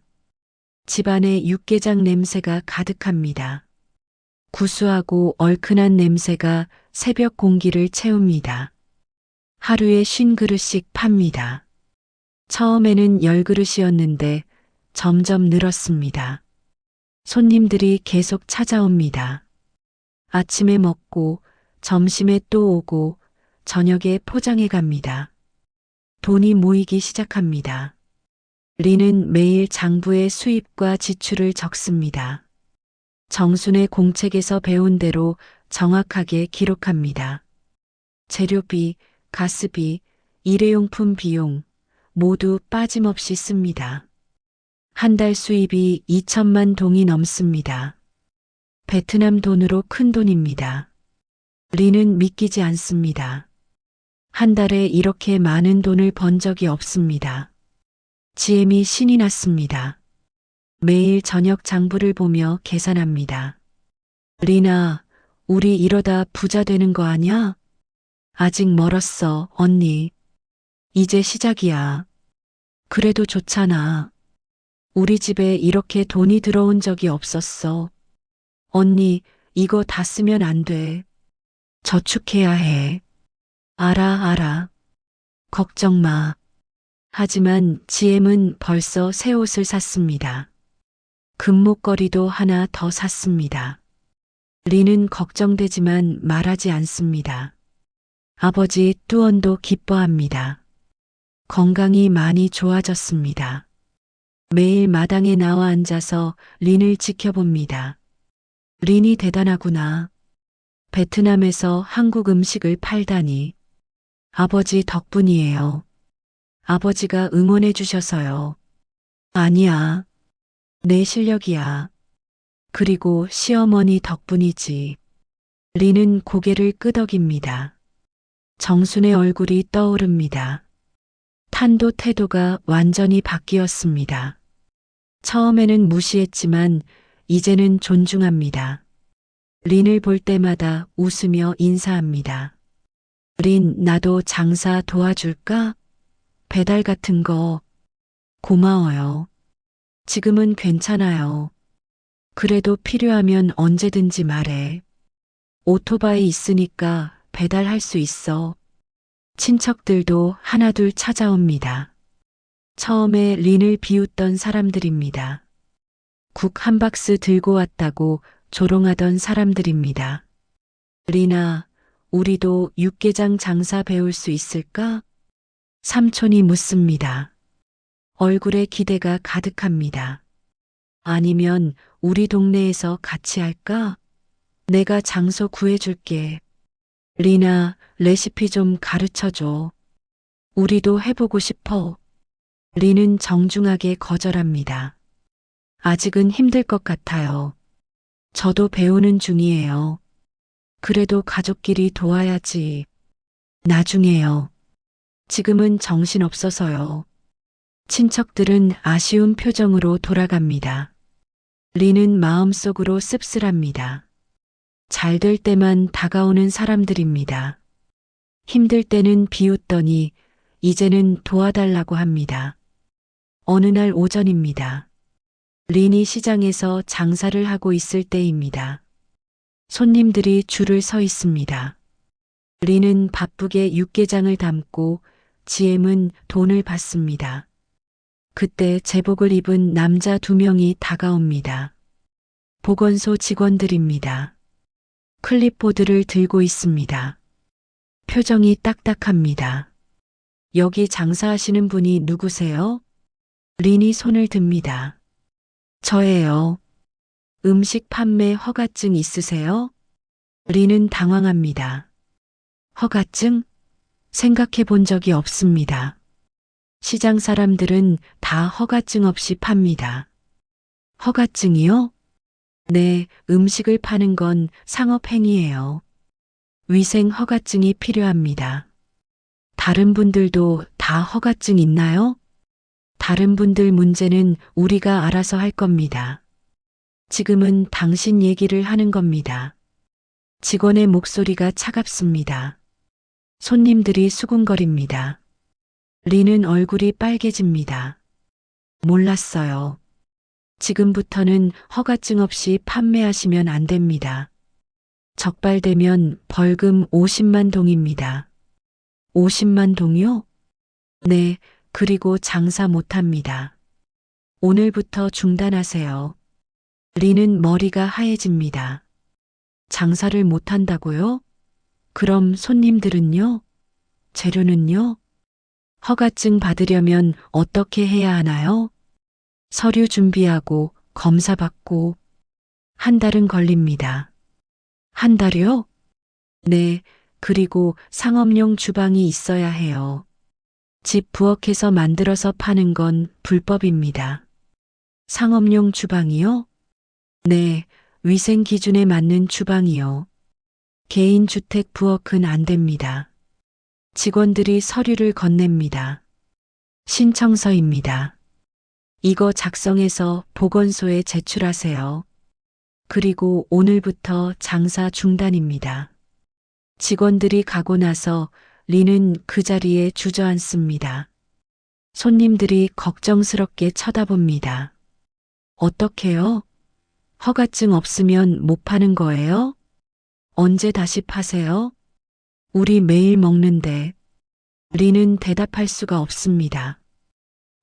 집안에 육개장 냄새가 가득합니다. 구수하고 얼큰한 냄새가 새벽 공기를 채웁니다. 하루에 50그릇씩 팝니다. 처음에는 10그릇이었는데 점점 늘었습니다. 손님들이 계속 찾아옵니다. 아침에 먹고 점심에 또 오고 저녁에 포장해 갑니다. 돈이 모이기 시작합니다. 린은 매일 장부의 수입과 지출을 적습니다. 정순의 공책에서 배운 대로 정확하게 기록합니다. 재료비, 가스비, 일회용품 비용 모두 빠짐없이 씁니다. 한 달 수입이 2천만 동이 넘습니다. 베트남 돈으로 큰 돈입니다. 린은 믿기지 않습니다. 한 달에 이렇게 많은 돈을 번 적이 없습니다. 지엠이 신이 났습니다. 매일 저녁 장부를 보며 계산합니다. 리나, 우리 이러다 부자 되는 거 아냐? 아직 멀었어, 언니. 이제 시작이야. 그래도 좋잖아. 우리 집에 이렇게 돈이 들어온 적이 없었어. 언니, 이거 다 쓰면 안 돼. 저축해야 해. 알아. 걱정 마. 하지만 지엠은 벌써 새 옷을 샀습니다. 금목걸이도 하나 더 샀습니다. 린은 걱정되지만 말하지 않습니다. 아버지 뚜언도 기뻐합니다. 건강이 많이 좋아졌습니다. 매일 마당에 나와 앉아서 린을 지켜봅니다. 린이 대단하구나. 베트남에서 한국 음식을 팔다니. 아버지 덕분이에요. 아버지가 응원해 주셔서요. 아니야. 내 실력이야. 그리고 시어머니 덕분이지. 린은 고개를 끄덕입니다. 정순의 얼굴이 떠오릅니다. 탄도 태도가 완전히 바뀌었습니다. 처음에는 무시했지만 이제는 존중합니다. 린을 볼 때마다 웃으며 인사합니다. 린, 나도 장사 도와줄까? 배달 같은 거. 고마워요. 지금은 괜찮아요. 그래도 필요하면 언제든지 말해. 오토바이 있으니까 배달할 수 있어. 친척들도 하나둘 찾아옵니다. 처음에 린을 비웃던 사람들입니다. 국 한 박스 들고 왔다고 조롱하던 사람들입니다. 리나, 우리도 육개장 장사 배울 수 있을까? 삼촌이 묻습니다. 얼굴에 기대가 가득합니다. 아니면 우리 동네에서 같이 할까? 내가 장소 구해줄게. 리나, 레시피 좀 가르쳐줘. 우리도 해보고 싶어. 리는 정중하게 거절합니다. 아직은 힘들 것 같아요. 저도 배우는 중이에요. 그래도 가족끼리 도와야지. 나중에요. 지금은 정신없어서요. 친척들은 아쉬운 표정으로 돌아갑니다. 리는 마음속으로 씁쓸합니다. 잘 될 때만 다가오는 사람들입니다. 힘들 때는 비웃더니 이제는 도와달라고 합니다. 어느 날 오전입니다. 린이 시장에서 장사를 하고 있을 때입니다. 손님들이 줄을 서 있습니다. 린은 바쁘게 육개장을 담고 지엠은 돈을 받습니다. 그때 제복을 입은 남자 2명이 다가옵니다. 보건소 직원들입니다. 클립보드를 들고 있습니다. 표정이 딱딱합니다. 여기 장사하시는 분이 누구세요? 린이 손을 듭니다. 저예요. 음식 판매 허가증 있으세요? 린은 당황합니다. 허가증? 생각해 본 적이 없습니다. 시장 사람들은 다 허가증 없이 팝니다. 허가증이요? 네, 음식을 파는 건 상업행위예요. 위생 허가증이 필요합니다. 다른 분들도 다 허가증 있나요? 다른 분들 문제는 우리가 알아서 할 겁니다. 지금은 당신 얘기를 하는 겁니다. 직원의 목소리가 차갑습니다. 손님들이 수군거립니다. 리는 얼굴이 빨개집니다. 몰랐어요. 지금부터는 허가증 없이 판매하시면 안 됩니다. 적발되면 벌금 50만 동입니다. 50만 동이요? 네, 그리고 장사 못합니다. 오늘부터 중단하세요. 리는 머리가 하얘집니다. 장사를 못한다고요? 그럼 손님들은요? 재료는요? 허가증 받으려면 어떻게 해야 하나요? 서류 준비하고 검사 받고 한 달은 걸립니다. 한 달이요? 네, 그리고 상업용 주방이 있어야 해요. 집 부엌에서 만들어서 파는 건 불법입니다. 상업용 주방이요? 네, 위생 기준에 맞는 주방이요. 개인 주택 부엌은 안 됩니다. 직원들이 서류를 건넵니다. 신청서입니다. 이거 작성해서 보건소에 제출하세요. 그리고 오늘부터 장사 중단입니다. 직원들이 가고 나서 리는 그 자리에 주저앉습니다. 손님들이 걱정스럽게 쳐다봅니다. 어떡해요? 허가증 없으면 못 파는 거예요? 언제 다시 파세요? 우리 매일 먹는데. 리는 대답할 수가 없습니다.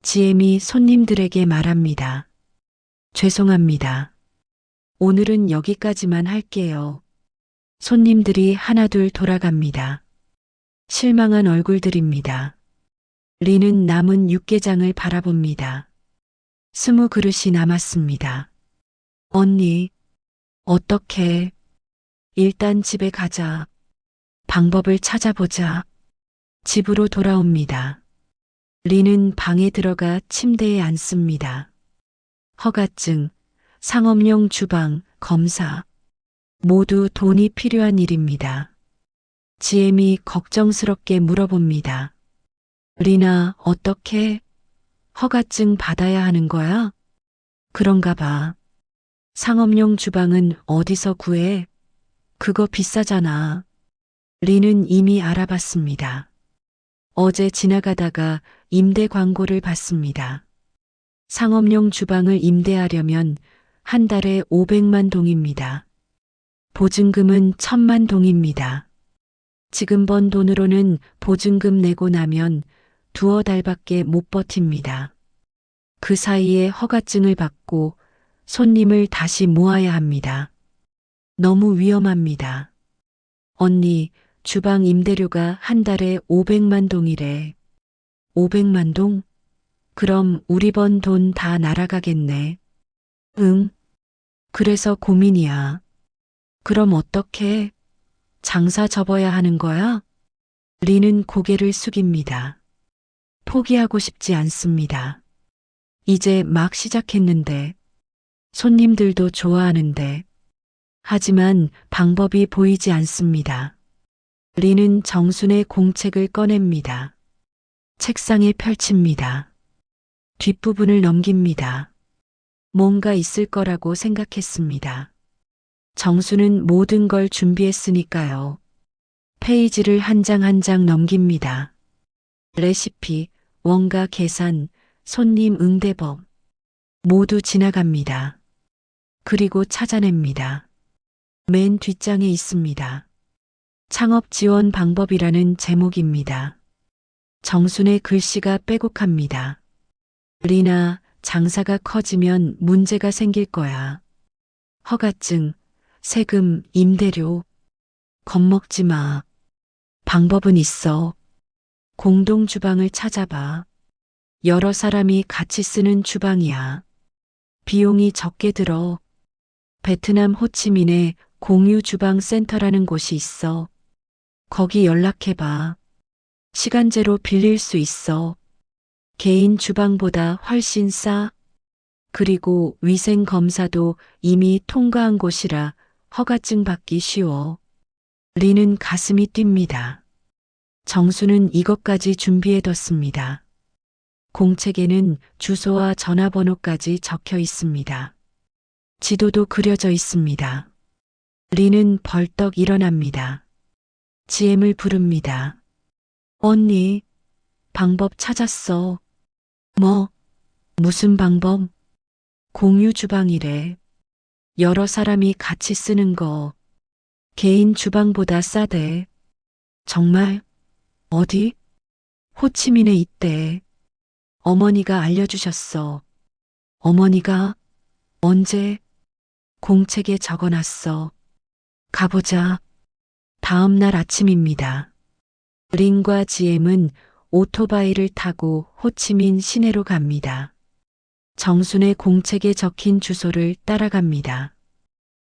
지엠이 손님들에게 말합니다. 죄송합니다. 오늘은 여기까지만 할게요. 손님들이 하나둘 돌아갑니다. 실망한 얼굴들입니다. 리는 남은 육개장을 바라봅니다. 20 그릇이 남았습니다. 언니, 어떡해. 일단 집에 가자. 방법을 찾아보자. 집으로 돌아옵니다. 리는 방에 들어가 침대에 앉습니다. 허가증, 상업용 주방, 검사. 모두 돈이 필요한 일입니다. 지엠이 걱정스럽게 물어봅니다. 리나, 어떻게? 허가증 받아야 하는 거야? 그런가 봐. 상업용 주방은 어디서 구해? 그거 비싸잖아. 리는 이미 알아봤습니다. 어제 지나가다가 임대 광고를 봤습니다. 상업용 주방을 임대하려면 한 달에 500만 동입니다. 보증금은 1000만 동입니다. 지금 번 돈으로는 보증금 내고 나면 두어 달밖에 못 버팁니다. 그 사이에 허가증을 받고 손님을 다시 모아야 합니다. 너무 위험합니다. 언니, 주방 임대료가 한 달에 500만 동이래. 500만 동? 그럼 우리 번 돈 다 날아가겠네. 응. 그래서 고민이야. 그럼 어떻게? 장사 접어야 하는 거야? 리는 고개를 숙입니다. 포기하고 싶지 않습니다. 이제 막 시작했는데, 손님들도 좋아하는데, 하지만 방법이 보이지 않습니다. 리는 정순의 공책을 꺼냅니다. 책상에 펼칩니다. 뒷부분을 넘깁니다. 뭔가 있을 거라고 생각했습니다. 정수는 모든 걸 준비했으니까요. 페이지를 한 장 한 장 넘깁니다. 레시피, 원가 계산, 손님 응대법 모두 지나갑니다. 그리고 찾아냅니다. 맨 뒷장에 있습니다. 창업 지원 방법이라는 제목입니다. 정순의 글씨가 빼곡합니다. 리나, 장사가 커지면 문제가 생길 거야. 허가증, 세금, 임대료. 겁먹지 마. 방법은 있어. 공동 주방을 찾아봐. 여러 사람이 같이 쓰는 주방이야. 비용이 적게 들어. 베트남 호치민에 공유 주방 센터라는 곳이 있어. 거기 연락해봐. 시간제로 빌릴 수 있어. 개인 주방보다 훨씬 싸. 그리고 위생 검사도 이미 통과한 곳이라 허가증 받기 쉬워. 리는 가슴이 뜁니다. 정수는 이것까지 준비해뒀습니다. 공책에는 주소와 전화번호까지 적혀 있습니다. 지도도 그려져 있습니다. 리는 벌떡 일어납니다. 지엠을 부릅니다. 언니, 방법 찾았어. 뭐, 무슨 방법? 공유 주방이래. 여러 사람이 같이 쓰는 거. 개인 주방보다 싸대. 정말? 어디? 호치민에 있대. 어머니가 알려주셨어. 어머니가? 언제? 공책에 적어놨어. 가보자. 다음 날 아침입니다. 린과 지엠은 오토바이를 타고 호치민 시내로 갑니다. 정순의 공책에 적힌 주소를 따라갑니다.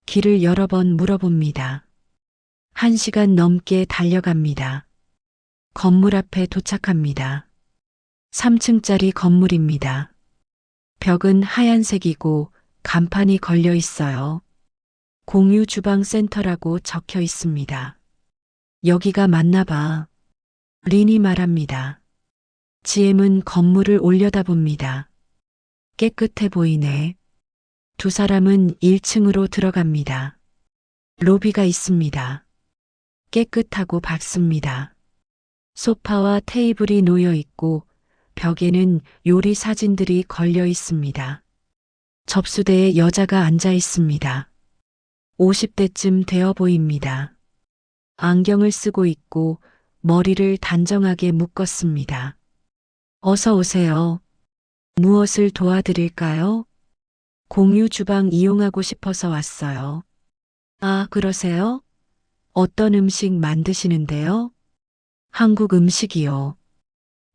길을 여러 번 물어봅니다. 1시간 넘게 달려갑니다. 건물 앞에 도착합니다. 3층짜리 건물입니다. 벽은 하얀색이고 간판이 걸려 있어요. 공유 주방 센터라고 적혀 있습니다. 여기가 맞나 봐. 린이 말합니다. 지엠은 건물을 올려다봅니다. 깨끗해 보이네. 두 사람은 1층으로 들어갑니다. 로비가 있습니다. 깨끗하고 밝습니다. 소파와 테이블이 놓여 있고 벽에는 요리 사진들이 걸려 있습니다. 접수대에 여자가 앉아 있습니다. 50대쯤 되어 보입니다. 안경을 쓰고 있고 머리를 단정하게 묶었습니다. 어서 오세요. 무엇을 도와드릴까요? 공유 주방 이용하고 싶어서 왔어요. 아, 그러세요? 어떤 음식 만드시는데요? 한국 음식이요.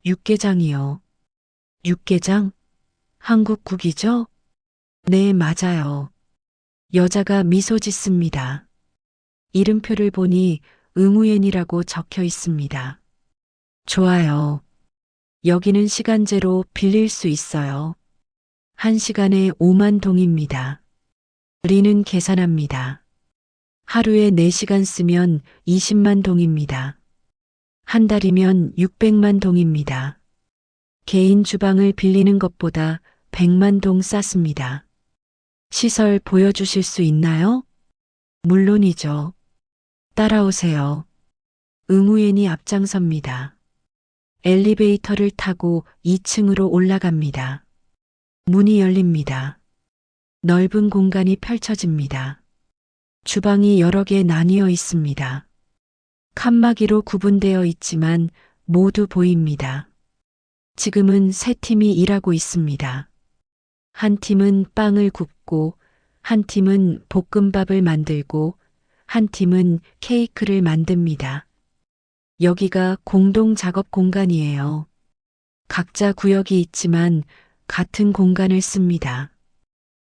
육개장이요. 육개장? 한국국이죠? 네, 맞아요. 여자가 미소 짓습니다. 이름표를 보니 응우엔이라고 적혀 있습니다. 좋아요. 여기는 시간제로 빌릴 수 있어요. 1시간에 5만 동입니다. 리는 계산합니다. 하루에 4시간 쓰면 20만 동입니다. 한 달이면 600만 동입니다. 개인 주방을 빌리는 것보다 100만 동 쌌습니다. 시설 보여주실 수 있나요? 물론이죠. 따라오세요. 응우엔이 앞장섭니다. 엘리베이터를 타고 2층으로 올라갑니다. 문이 열립니다. 넓은 공간이 펼쳐집니다. 주방이 여러 개 나뉘어 있습니다. 칸막이로 구분되어 있지만 모두 보입니다. 지금은 세 팀이 일하고 있습니다. 한 팀은 빵을 굽고, 한 팀은 볶음밥을 만들고, 한 팀은 케이크를 만듭니다. 여기가 공동 작업 공간이에요. 각자 구역이 있지만 같은 공간을 씁니다.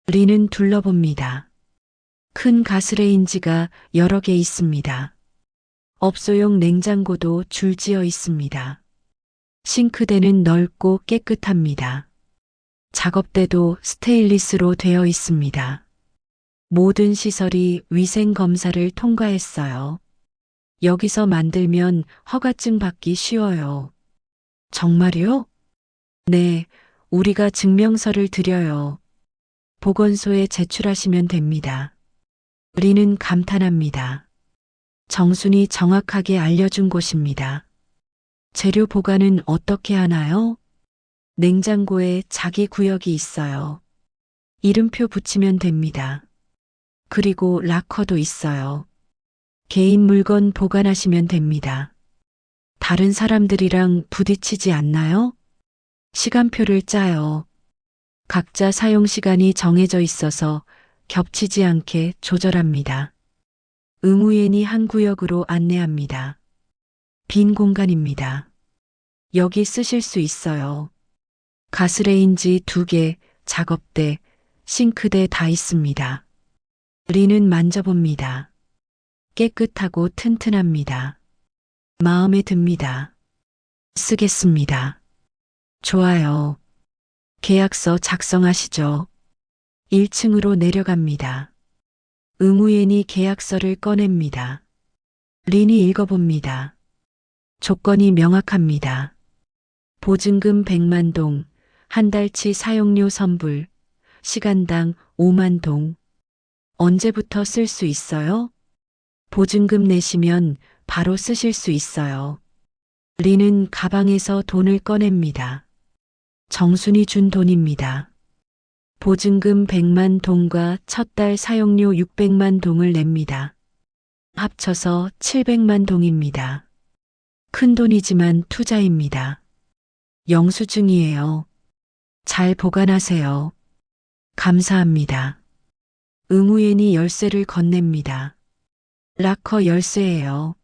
리는 둘러봅니다. 큰 가스레인지가 여러 개 있습니다. 업소용 냉장고도 줄지어 있습니다. 싱크대는 넓고 깨끗합니다. 작업대도 스테인리스로 되어 있습니다. 모든 시설이 위생 검사를 통과했어요. 여기서 만들면 허가증 받기 쉬워요. 정말요? 네, 우리가 증명서를 드려요. 보건소에 제출하시면 됩니다. 리는 감탄합니다. 정순이 정확하게 알려준 곳입니다. 재료 보관은 어떻게 하나요? 냉장고에 자기 구역이 있어요. 이름표 붙이면 됩니다. 그리고 락커도 있어요. 개인 물건 보관하시면 됩니다. 다른 사람들이랑 부딪히지 않나요? 시간표를 짜요. 각자 사용 시간이 정해져 있어서 겹치지 않게 조절합니다. 의무연이 한 구역으로 안내합니다. 빈 공간입니다. 여기 쓰실 수 있어요. 가스레인지 2개, 작업대, 싱크대 다 있습니다. 리는 만져봅니다. 깨끗하고 튼튼합니다. 마음에 듭니다. 쓰겠습니다. 좋아요. 계약서 작성하시죠. 1층으로 내려갑니다. 의무연이 계약서를 꺼냅니다. 린이 읽어봅니다. 조건이 명확합니다. 보증금 100만 동, 한 달치 사용료 선불, 시간당 5만 동. 언제부터 쓸 수 있어요? 보증금 내시면 바로 쓰실 수 있어요. 린은 가방에서 돈을 꺼냅니다. 정순이 준 돈입니다. 보증금 100만 동과 첫 달 사용료 600만 동을 냅니다. 합쳐서 700만 동입니다. 큰 돈이지만 투자입니다. 영수증이에요. 잘 보관하세요. 감사합니다. 의무연이 열쇠를 건넵니다. 락커 열쇠예요.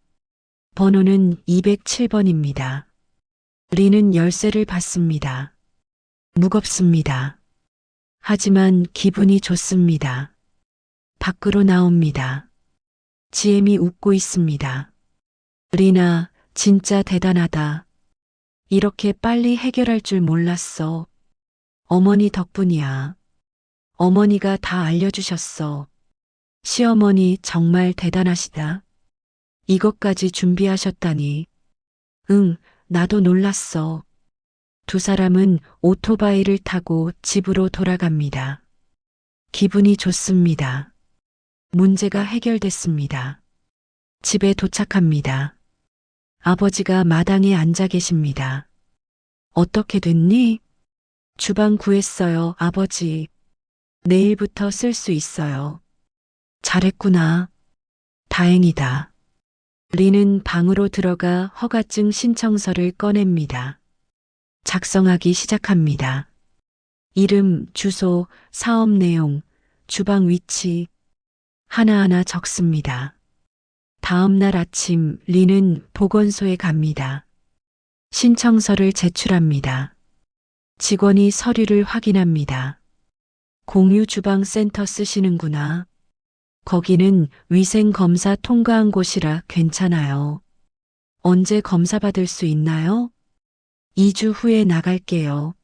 번호는 207번입니다. 리는 열쇠를 받습니다. 무겁습니다. 하지만 기분이 좋습니다. 밖으로 나옵니다. 지엠이 웃고 있습니다. 리나, 진짜 대단하다. 이렇게 빨리 해결할 줄 몰랐어. 어머니 덕분이야. 어머니가 다 알려주셨어. 시어머니 정말 대단하시다. 이것까지 준비하셨다니. 응, 나도 놀랐어. 두 사람은 오토바이를 타고 집으로 돌아갑니다. 기분이 좋습니다. 문제가 해결됐습니다. 집에 도착합니다. 아버지가 마당에 앉아 계십니다. 어떻게 됐니? 주방 구했어요, 아버지. 내일부터 쓸 수 있어요. 잘했구나. 다행이다. 리는 방으로 들어가 허가증 신청서를 꺼냅니다. 작성하기 시작합니다. 이름, 주소, 사업 내용, 주방 위치 하나하나 적습니다. 다음 날 아침 리는 보건소에 갑니다. 신청서를 제출합니다. 직원이 서류를 확인합니다. 공유 주방 센터 쓰시는구나. 거기는 위생 검사 통과한 곳이라 괜찮아요. 언제 검사 받을 수 있나요? 2주 후에 나갈게요.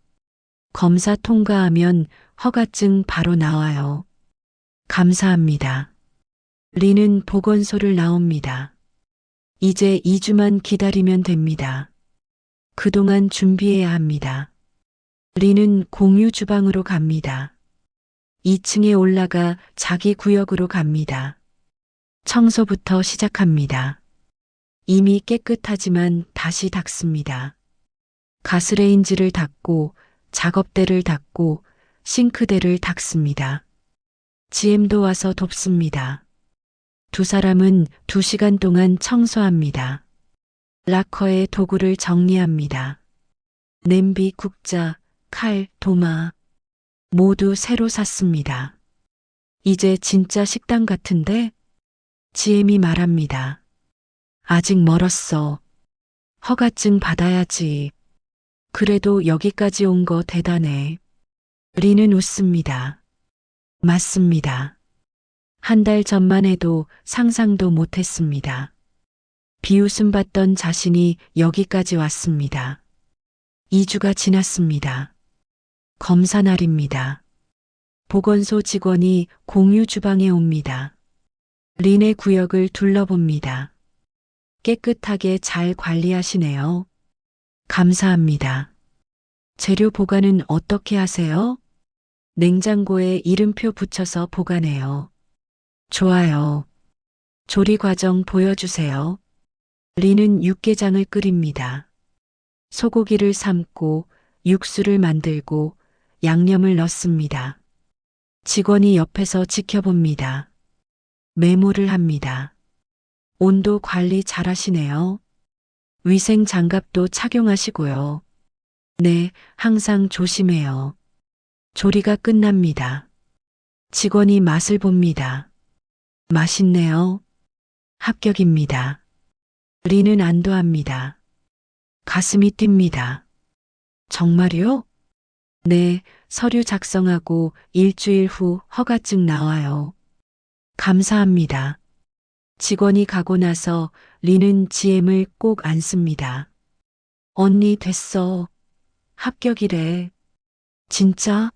검사 통과하면 허가증 바로 나와요. 감사합니다. 리는 보건소를 나옵니다. 이제 2주만 기다리면 됩니다. 그동안 준비해야 합니다. 리는 공유 주방으로 갑니다. 2층에 올라가 자기 구역으로 갑니다. 청소부터 시작합니다. 이미 깨끗하지만 다시 닦습니다. 가스레인지를 닦고 작업대를 닦고 싱크대를 닦습니다. GM도 와서 돕습니다. 두 사람은 2시간 동안 청소합니다. 락커에 도구를 정리합니다. 냄비, 국자, 칼, 도마 모두 새로 샀습니다. 이제 진짜 식당 같은데? GM이 말합니다. 아직 멀었어. 허가증 받아야지. 그래도 여기까지 온 거 대단해. 리는 웃습니다. 맞습니다. 한 달 전만 해도 상상도 못했습니다. 비웃음 받던 자신이 여기까지 왔습니다. 2주가 지났습니다. 검사 날입니다. 보건소 직원이 공유 주방에 옵니다. 린의 구역을 둘러봅니다. 깨끗하게 잘 관리하시네요. 감사합니다. 재료 보관은 어떻게 하세요? 냉장고에 이름표 붙여서 보관해요. 좋아요. 조리 과정 보여주세요. 린은 육개장을 끓입니다. 소고기를 삶고 육수를 만들고 양념을 넣습니다. 직원이 옆에서 지켜봅니다. 메모를 합니다. 온도 관리 잘하시네요. 위생 장갑도 착용하시고요. 네, 항상 조심해요. 조리가 끝납니다. 직원이 맛을 봅니다. 맛있네요. 합격입니다. 린은 안도합니다. 가슴이 뜁니다. 정말요? 네, 서류 작성하고 일주일 후 허가증 나와요. 감사합니다. 직원이 가고 나서 린은 GM을 꼭 안습니다. 언니 됐어. 합격이래. 진짜?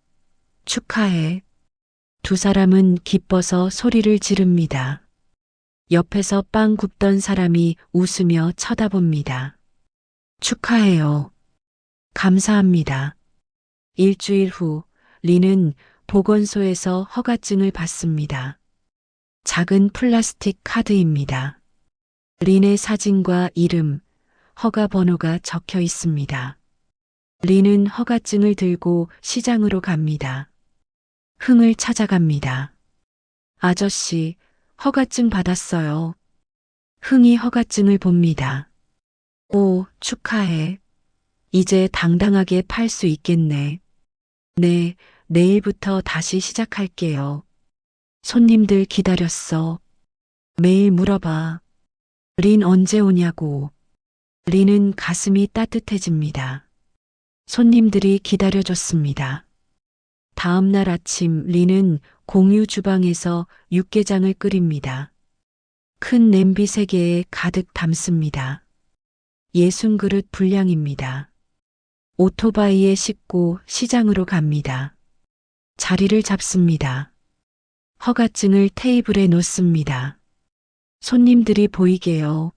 축하해. 두 사람은 기뻐서 소리를 지릅니다. 옆에서 빵 굽던 사람이 웃으며 쳐다봅니다. 축하해요. 감사합니다. 일주일 후 린은 보건소에서 허가증을 받습니다. 작은 플라스틱 카드입니다. 린의 사진과 이름, 허가 번호가 적혀 있습니다. 린은 허가증을 들고 시장으로 갑니다. 흥을 찾아갑니다. 아저씨, 허가증 받았어요. 흥이 허가증을 봅니다. 오, 축하해. 이제 당당하게 팔 수 있겠네. 네, 내일부터 다시 시작할게요. 손님들 기다렸어. 매일 물어봐. 린 언제 오냐고. 린은 가슴이 따뜻해집니다. 손님들이 기다려줬습니다. 다음 날 아침 린은 공유 주방에서 육개장을 끓입니다. 큰 냄비 3개에 가득 담습니다. 60그릇 분량입니다. 오토바이에 싣고 시장으로 갑니다. 자리를 잡습니다. 허가증을 테이블에 놓습니다. 손님들이 보이게요.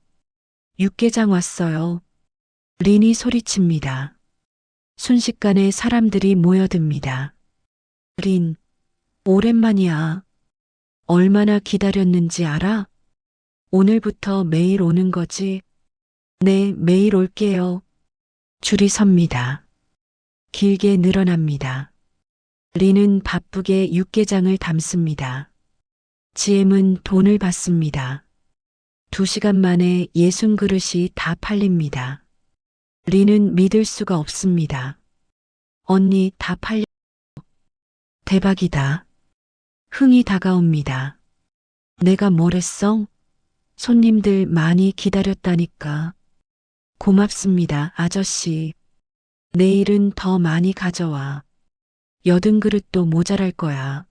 육개장 왔어요. 린이 소리칩니다. 순식간에 사람들이 모여듭니다. 린, 오랜만이야. 얼마나 기다렸는지 알아? 오늘부터 매일 오는 거지? 네, 매일 올게요. 줄이 섭니다. 길게 늘어납니다. 린은 바쁘게 육개장을 담습니다. GM은 돈을 받습니다. 2시간 만에 60그릇이 다 팔립니다. 린은 믿을 수가 없습니다. 언니 다 팔려. 대박이다. 흥이 다가옵니다. 내가 뭘 했어? 손님들 많이 기다렸다니까. 고맙습니다, 아저씨. 내일은 더 많이 가져와. 80그릇도 모자랄 거야.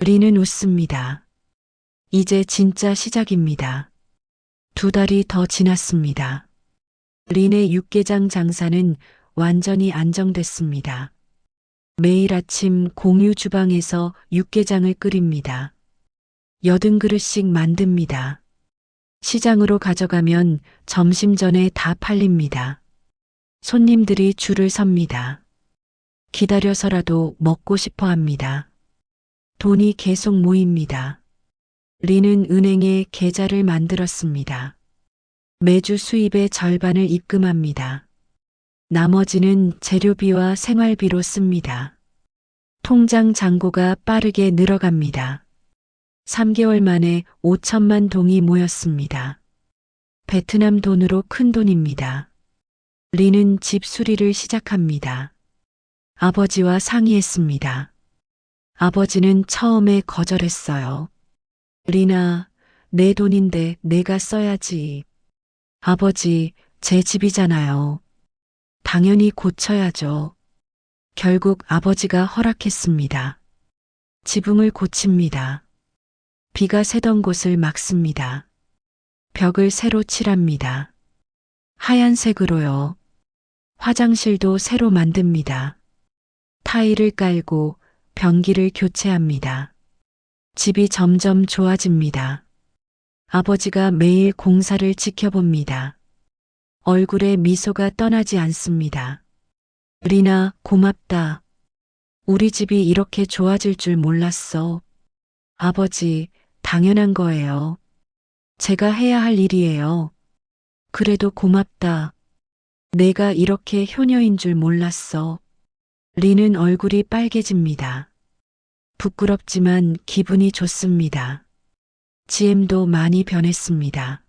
린은 웃습니다. 이제 진짜 시작입니다. 2달이 더 지났습니다. 린의 육개장 장사는 완전히 안정됐습니다. 매일 아침 공유 주방에서 육개장을 끓입니다. 80그릇씩 만듭니다. 시장으로 가져가면 점심 전에 다 팔립니다. 손님들이 줄을 섭니다. 기다려서라도 먹고 싶어 합니다. 돈이 계속 모입니다. 린은 은행에 계좌를 만들었습니다. 매주 수입의 절반을 입금합니다. 나머지는 재료비와 생활비로 씁니다. 통장 잔고가 빠르게 늘어갑니다. 3개월 만에 5천만 동이 모였습니다. 베트남 돈으로 큰 돈입니다. 린은 집 수리를 시작합니다. 아버지와 상의했습니다. 아버지는 처음에 거절했어요. 린아, 내 돈인데 내가 써야지. 아버지, 제 집이잖아요. 당연히 고쳐야죠. 결국 아버지가 허락했습니다. 지붕을 고칩니다. 비가 새던 곳을 막습니다. 벽을 새로 칠합니다. 하얀색으로요. 화장실도 새로 만듭니다. 타일을 깔고 변기를 교체합니다. 집이 점점 좋아집니다. 아버지가 매일 공사를 지켜봅니다. 얼굴에 미소가 떠나지 않습니다. 리나, 고맙다. 우리 집이 이렇게 좋아질 줄 몰랐어. 아버지, 당연한 거예요. 제가 해야 할 일이에요. 그래도 고맙다. 내가 이렇게 효녀인 줄 몰랐어. 리는 얼굴이 빨개집니다. 부끄럽지만 기분이 좋습니다. 지엠도 많이 변했습니다.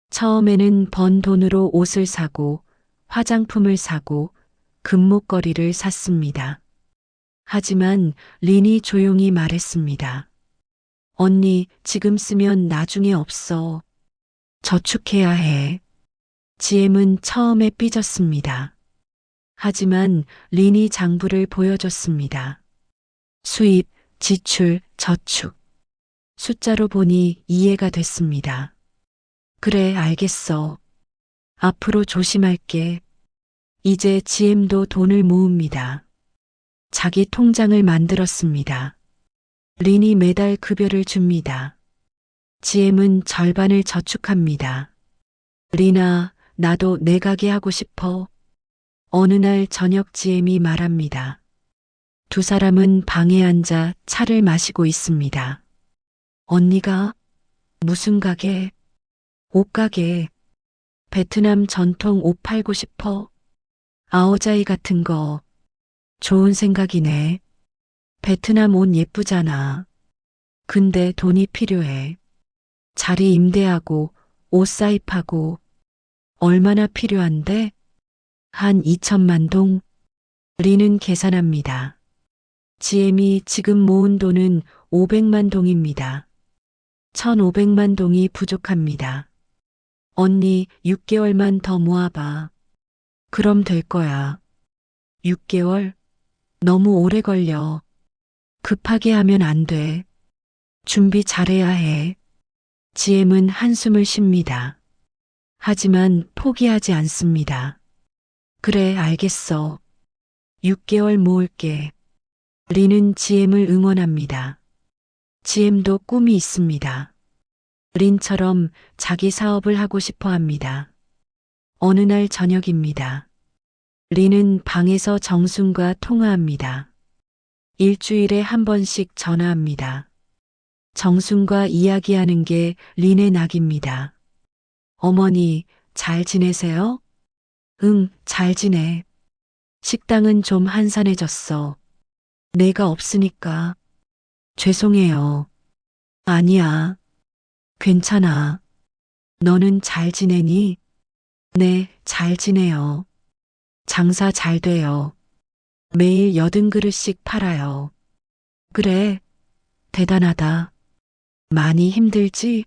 처음에는 번 돈으로 옷을 사고 화장품을 사고 금목걸이를 샀습니다. 하지만 린이 조용히 말했습니다. 언니, 지금 쓰면 나중에 없어. 저축해야 해. 지엠은 처음에 삐졌습니다. 하지만 린이 장부를 보여줬습니다. 수입, 지출, 저축. 숫자로 보니 이해가 됐습니다. 그래, 알겠어. 앞으로 조심할게. 이제 지엠도 돈을 모읍니다. 자기 통장을 만들었습니다. 린이 매달 급여를 줍니다. 지엠은 절반을 저축합니다. 리나, 나도 내 가게 하고 싶어. 어느 날 저녁 지엠이 말합니다. 두 사람은 방에 앉아 차를 마시고 있습니다. 언니가? 무슨 가게? 옷가게. 베트남 전통 옷 팔고 싶어. 아오자이 같은 거. 좋은 생각이네. 베트남 옷 예쁘잖아. 근데 돈이 필요해. 자리 임대하고 옷 사입하고 얼마나 필요한데? 한 2천만 동? 리는 계산합니다. 지엠이 지금 모은 돈은 500만 동입니다. 1,500만 동이 부족합니다. 언니, 6개월만 더 모아봐. 그럼 될 거야. 6개월? 너무 오래 걸려. 급하게 하면 안 돼. 준비 잘해야 해. 지엠은 한숨을 쉽니다. 하지만 포기하지 않습니다. 그래, 알겠어. 6개월 모을게. 린은 지엠을 응원합니다. 지엠도 꿈이 있습니다. 린처럼 자기 사업을 하고 싶어 합니다. 어느 날 저녁입니다. 린은 방에서 정순과 통화합니다. 일주일에 한 번씩 전화합니다. 정순과 이야기하는 게 린의 낙입니다. 어머니, 잘 지내세요? 응, 잘 지내. 식당은 좀 한산해졌어. 내가 없으니까. 죄송해요. 아니야. 괜찮아. 너는 잘 지내니? 네, 잘 지내요. 장사 잘 돼요. 매일 80그릇씩 팔아요. 그래, 대단하다. 많이 힘들지?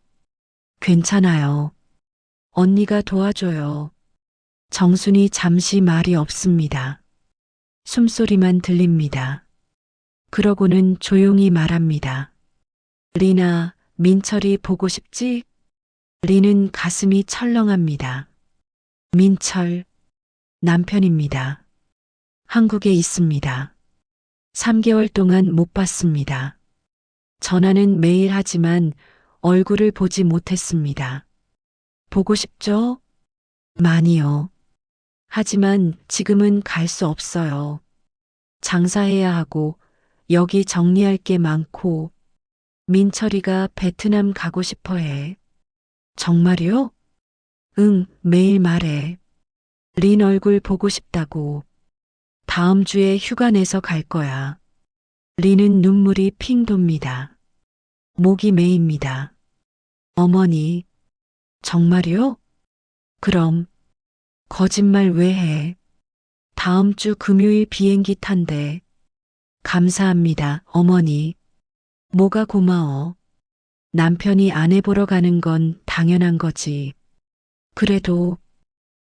괜찮아요. 언니가 도와줘요. 정순이 잠시 말이 없습니다. 숨소리만 들립니다. 그러고는 조용히 말합니다. 리나, 민철이 보고 싶지? 리는 가슴이 철렁합니다. 민철, 남편입니다. 한국에 있습니다. 3개월 동안 못 봤습니다. 전화는 매일 하지만 얼굴을 보지 못했습니다. 보고 싶죠? 많이요. 하지만 지금은 갈 수 없어요. 장사해야 하고 여기 정리할 게 많고 민철이가 베트남 가고 싶어 해. 정말요? 응, 매일 말해. 린 얼굴 보고 싶다고. 다음 주에 휴가 내서 갈 거야. 린은 눈물이 핑 돕니다. 목이 메입니다. 어머니, 정말요? 그럼, 거짓말 왜 해? 다음 주 금요일 비행기 탄대. 감사합니다, 어머니. 뭐가 고마워. 남편이 아내 보러 가는 건 당연한 거지. 그래도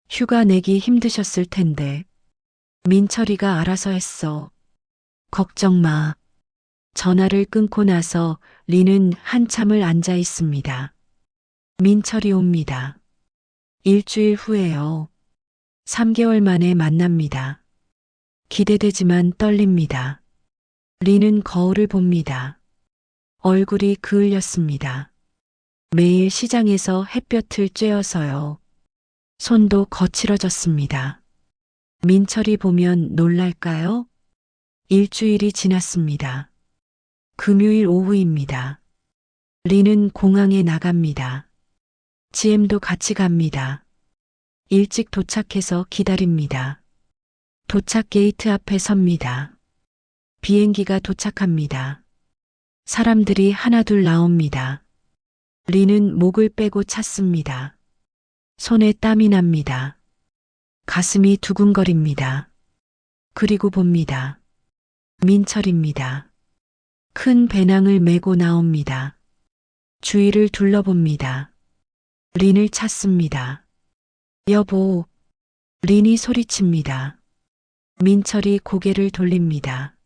휴가 내기 힘드셨을 텐데. 민철이가 알아서 했어. 걱정 마. 전화를 끊고 나서 린은 한참을 앉아 있습니다. 민철이 옵니다. 일주일 후에요. 3개월 만에 만납니다. 기대되지만 떨립니다. 린은 거울을 봅니다. 얼굴이 그을렸습니다. 매일 시장에서 햇볕을 쬐어서요. 손도 거칠어졌습니다. 민철이 보면 놀랄까요? 일주일이 지났습니다. 금요일 오후입니다. 린은 공항에 나갑니다. 지엠도 같이 갑니다. 일찍 도착해서 기다립니다. 도착 게이트 앞에 섭니다. 비행기가 도착합니다. 사람들이 하나둘 나옵니다. 린은 목을 빼고 찾습니다. 손에 땀이 납니다. 가슴이 두근거립니다. 그리고 봅니다. 민철입니다. 큰 배낭을 메고 나옵니다. 주위를 둘러봅니다. 린을 찾습니다. 여보, 린이 소리칩니다. 민철이 고개를 돌립니다.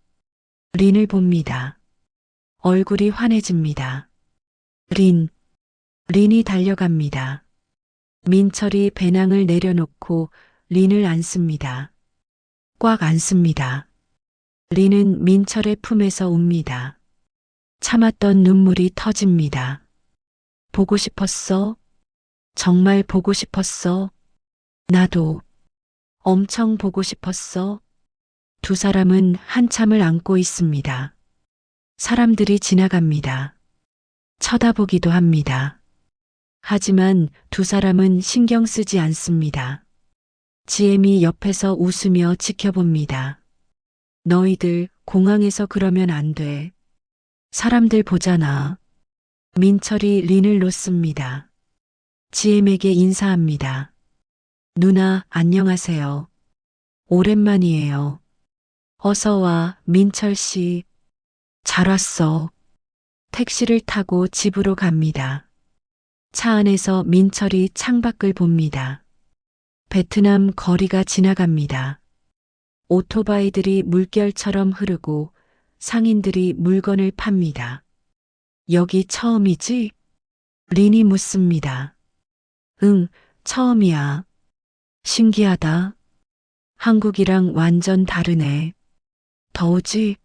린을 봅니다. 얼굴이 환해집니다. 린이 달려갑니다. 민철이 배낭을 내려놓고 린을 안습니다. 꽉 안습니다. 린은 민철의 품에서 웁니다. 참았던 눈물이 터집니다. 보고 싶었어? 정말 보고 싶었어? 나도 엄청 보고 싶었어? 두 사람은 한참을 안고 있습니다. 사람들이 지나갑니다. 쳐다보기도 합니다. 하지만 두 사람은 신경 쓰지 않습니다. 지엠이 옆에서 웃으며 지켜봅니다. 너희들 공항에서 그러면 안 돼. 사람들 보잖아. 민철이 린을 놓습니다. 지엠에게 인사합니다. 누나, 안녕하세요. 오랜만이에요. 어서 와, 민철 씨. 잘 왔어. 택시를 타고 집으로 갑니다. 차 안에서 민철이 창밖을 봅니다. 베트남 거리가 지나갑니다. 오토바이들이 물결처럼 흐르고 상인들이 물건을 팝니다. 여기 처음이지? 린이 묻습니다. 응, 처음이야. 신기하다. 한국이랑 완전 다르네. 더우지?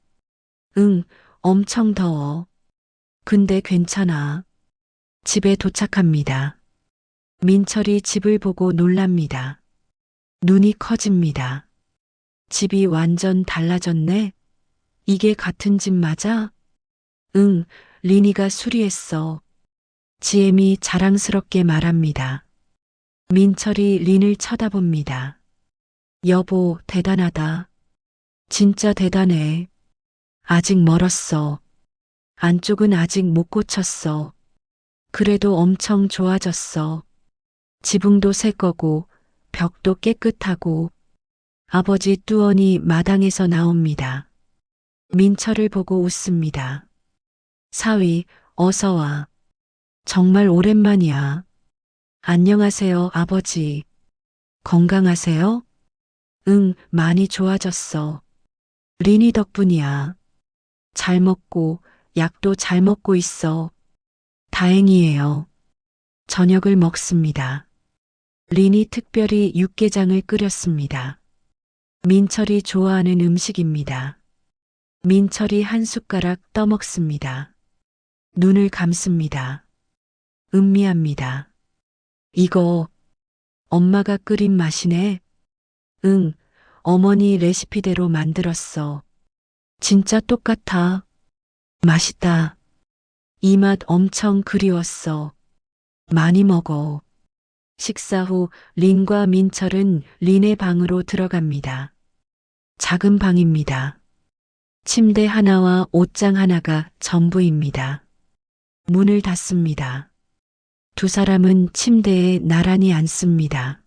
응, 엄청 더워. 근데 괜찮아. 집에 도착합니다. 민철이 집을 보고 놀랍니다. 눈이 커집니다. 집이 완전 달라졌네? 이게 같은 집 맞아? 응, 린이가 수리했어. 지엠이 자랑스럽게 말합니다. 민철이 린을 쳐다봅니다. 여보, 대단하다. 진짜 대단해. 아직 멀었어. 안쪽은 아직 못 고쳤어. 그래도 엄청 좋아졌어. 지붕도 새 거고 벽도 깨끗하고. 아버지 뚜언이 마당에서 나옵니다. 민철을 보고 웃습니다. 사위, 어서 와. 정말 오랜만이야. 안녕하세요, 아버지. 건강하세요? 응, 많이 좋아졌어. 린이 덕분이야. 잘 먹고 약도 잘 먹고 있어. 다행이에요. 저녁을 먹습니다. 린이 특별히 육개장을 끓였습니다. 민철이 좋아하는 음식입니다. 민철이 한 숟가락 떠먹습니다. 눈을 감습니다. 음미합니다. 이거 엄마가 끓인 맛이네. 응, 어머니 레시피대로 만들었어. 진짜 똑같아. 맛있다. 이 맛 엄청 그리웠어. 많이 먹어. 식사 후 린과 민철은 린의 방으로 들어갑니다. 작은 방입니다. 침대 하나와 옷장 하나가 전부입니다. 문을 닫습니다. 두 사람은 침대에 나란히 앉습니다.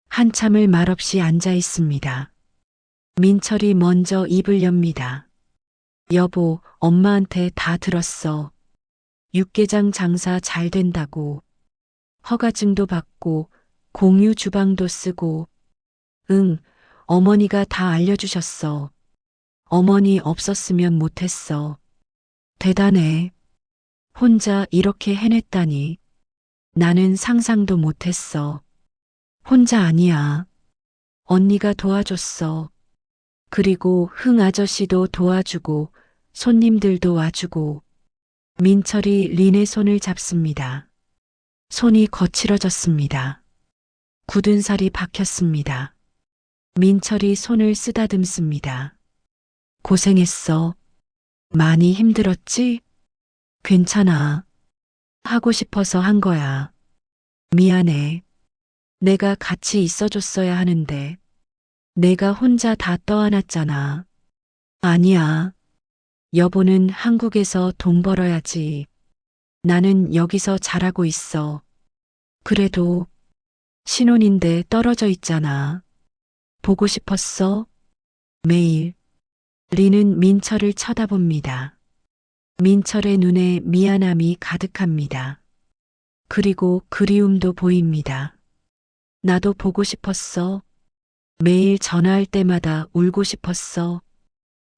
한참을 말없이 앉아 있습니다. 민철이 먼저 입을 엽니다. 여보, 엄마한테 다 들었어. 육개장 장사 잘 된다고. 허가증도 받고 공유 주방도 쓰고. 응, 어머니가 다 알려주셨어. 어머니 없었으면 못했어. 대단해. 혼자 이렇게 해냈다니. 나는 상상도 못했어. 혼자 아니야. 언니가 도와줬어. 그리고 흥 아저씨도 도와주고 손님들도 와주고. 민철이 린의 손을 잡습니다. 손이 거칠어졌습니다. 굳은 살이 박혔습니다. 민철이 손을 쓰다듬습니다. 고생했어. 많이 힘들었지? 괜찮아. 하고 싶어서 한 거야. 미안해. 내가 같이 있어줬어야 하는데. 내가 혼자 다 떠안았잖아. 아니야. 여보는 한국에서 돈 벌어야지. 나는 여기서 잘하고 있어. 그래도 신혼인데 떨어져 있잖아. 보고 싶었어? 매일. 리는 민철을 쳐다봅니다. 민철의 눈에 미안함이 가득합니다. 그리고 그리움도 보입니다. 나도 보고 싶었어. 매일 전화할 때마다 울고 싶었어.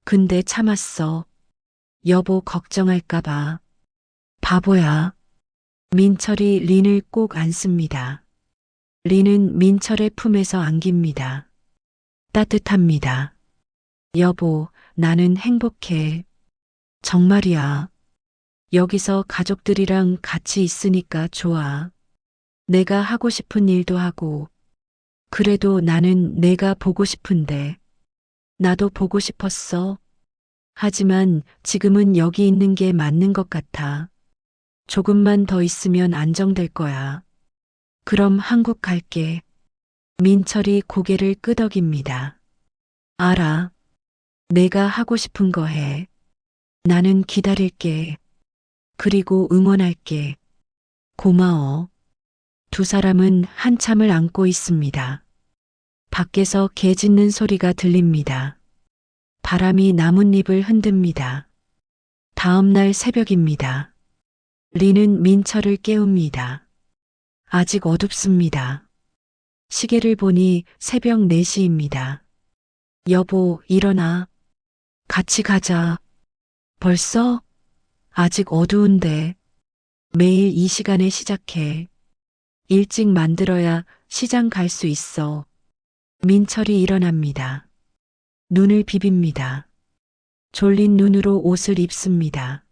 근데 참았어. 여보 걱정할까봐. 바보야. 민철이 린을 꼭 안습니다. 린은 민철의 품에서 안깁니다. 따뜻합니다. 여보, 나는 행복해. 정말이야. 여기서 가족들이랑 같이 있으니까 좋아. 내가 하고 싶은 일도 하고. 그래도 나는 내가 보고 싶은데. 나도 보고 싶었어. 하지만 지금은 여기 있는 게 맞는 것 같아. 조금만 더 있으면 안정될 거야. 그럼 한국 갈게. 민철이 고개를 끄덕입니다. 알아. 내가 하고 싶은 거 해. 나는 기다릴게. 그리고 응원할게. 고마워. 두 사람은 한참을 안고 있습니다. 밖에서 개 짖는 소리가 들립니다. 바람이 나뭇잎을 흔듭니다. 다음 날 새벽입니다. 리는 민철을 깨웁니다. 아직 어둡습니다. 시계를 보니 새벽 4시입니다. 여보, 일어나. 같이 가자. 벌써? 아직 어두운데. 매일 이 시간에 시작해. 일찍 만들어야 시장 갈 수 있어. 민철이 일어납니다. 눈을 비빕니다. 졸린 눈으로 옷을 입습니다.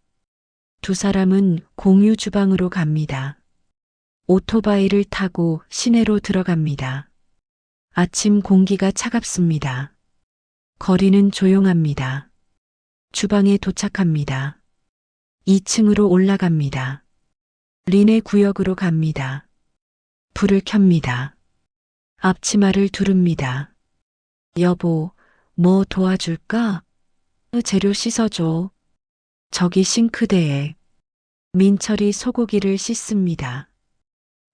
두 사람은 공유 주방으로 갑니다. 오토바이를 타고 시내로 들어갑니다. 아침 공기가 차갑습니다. 거리는 조용합니다. 주방에 도착합니다. 2층으로 올라갑니다. 린의 구역으로 갑니다. 불을 켭니다. 앞치마를 두릅니다. 여보, 뭐 도와줄까? 재료 씻어줘. 저기 싱크대에. 민철이 소고기를 씻습니다.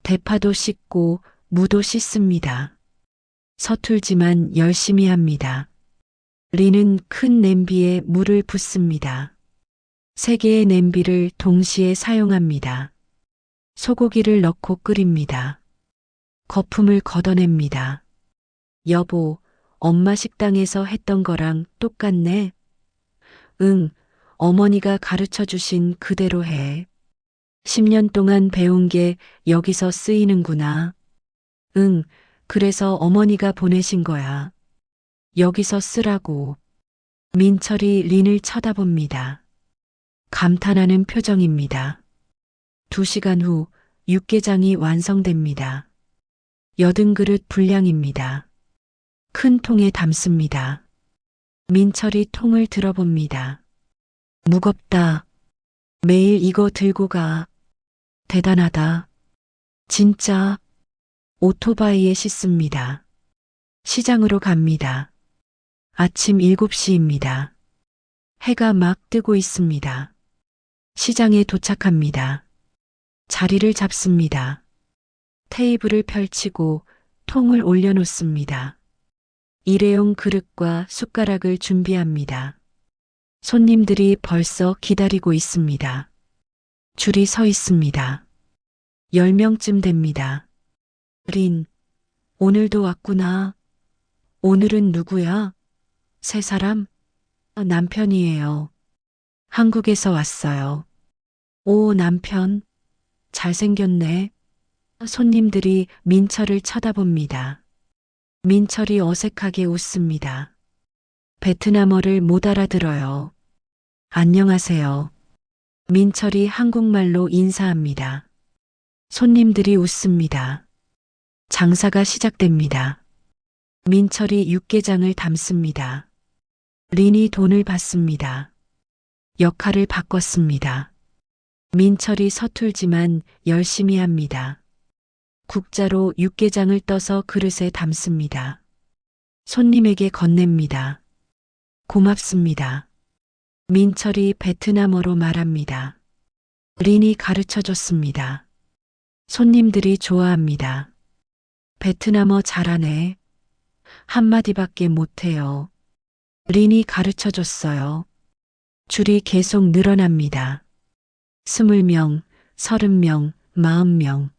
대파도 씻고 무도 씻습니다. 서툴지만 열심히 합니다. 리는 큰 냄비에 물을 붓습니다. 3개의 냄비를 동시에 사용합니다. 소고기를 넣고 끓입니다. 거품을 걷어냅니다. 여보, 엄마 식당에서 했던 거랑 똑같네? 응, 어머니가 가르쳐 주신 그대로 해. 10년 동안 배운 게 여기서 쓰이는구나. 응, 그래서 어머니가 보내신 거야. 여기서 쓰라고. 민철이 린을 쳐다봅니다. 감탄하는 표정입니다. 2시간 후 육개장이 완성됩니다. 80그릇 분량입니다. 큰 통에 담습니다. 민철이 통을 들어봅니다. 무겁다. 매일 이거 들고 가. 대단하다. 진짜. 오토바이에 싣습니다. 시장으로 갑니다. 아침 7시입니다. 해가 막 뜨고 있습니다. 시장에 도착합니다. 자리를 잡습니다. 테이블을 펼치고 통을 올려놓습니다. 일회용 그릇과 숟가락을 준비합니다. 손님들이 벌써 기다리고 있습니다. 줄이 서 있습니다. 10명쯤 됩니다. 린, 오늘도 왔구나. 오늘은 누구야? 3사람? 남편이에요. 한국에서 왔어요. 오, 남편. 잘생겼네. 손님들이 민철을 쳐다봅니다. 민철이 어색하게 웃습니다. 베트남어를 못 알아들어요. 안녕하세요. 민철이 한국말로 인사합니다. 손님들이 웃습니다. 장사가 시작됩니다. 민철이 육개장을 담습니다. 린이 돈을 받습니다. 역할을 바꿨습니다. 민철이 서툴지만 열심히 합니다. 국자로 육개장을 떠서 그릇에 담습니다. 손님에게 건넵니다. 고맙습니다. 민철이 베트남어로 말합니다. 린이 가르쳐 줬습니다. 손님들이 좋아합니다. 베트남어 잘하네. 한마디밖에 못해요. 린이 가르쳐 줬어요. 줄이 계속 늘어납니다. 20명, 30명, 40명.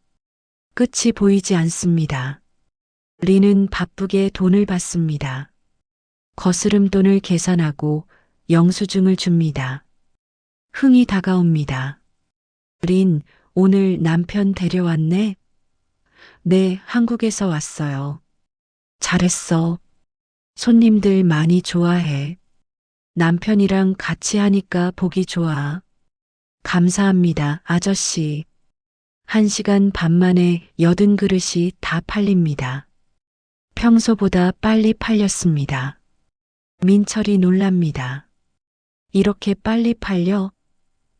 끝이 보이지 않습니다. 린은 바쁘게 돈을 받습니다. 거스름 돈을 계산하고 영수증을 줍니다. 흥이 다가옵니다. 린, 오늘 남편 데려왔네? 네, 한국에서 왔어요. 잘했어. 손님들 많이 좋아해. 남편이랑 같이 하니까 보기 좋아. 감사합니다, 아저씨. 1시간 반 만에 80그릇이 다 팔립니다. 평소보다 빨리 팔렸습니다. 민철이 놀랍니다. 이렇게 빨리 팔려?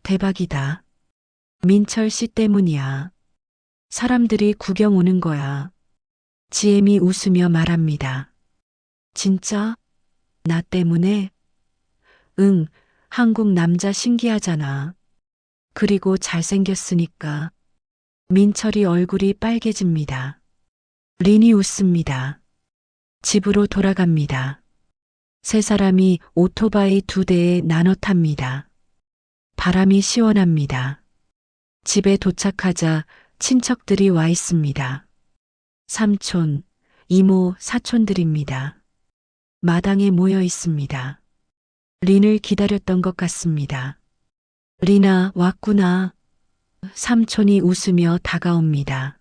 대박이다. 민철 씨 때문이야. 사람들이 구경 오는 거야. 지엠이 웃으며 말합니다. 진짜? 나 때문에? 응, 한국 남자 신기하잖아. 그리고 잘생겼으니까. 민철이 얼굴이 빨개집니다. 린이 웃습니다. 집으로 돌아갑니다. 세 사람이 오토바이 2대에 나눠 탑니다. 바람이 시원합니다. 집에 도착하자 친척들이 와 있습니다. 삼촌, 이모, 사촌들입니다. 마당에 모여 있습니다. 린을 기다렸던 것 같습니다. 린아, 왔구나. 삼촌이 웃으며 다가옵니다.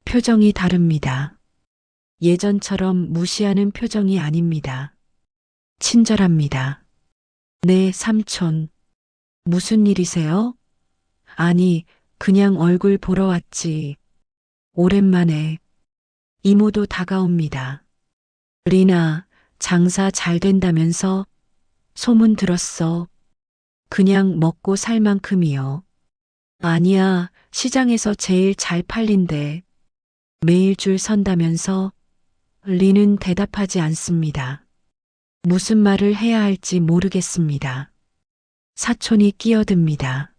표정이 다릅니다. 예전처럼 무시하는 표정이 아닙니다. 친절합니다. 네, 삼촌. 무슨 일이세요? 아니, 그냥 얼굴 보러 왔지. 오랜만에. 이모도 다가옵니다. 린아, 장사 잘 된다면서? 소문 들었어. 그냥 먹고 살 만큼이요. 아니야, 시장에서 제일 잘 팔린대. 매일 줄 선다면서? 린은 대답하지 않습니다. 무슨 말을 해야 할지 모르겠습니다. 사촌이 끼어듭니다.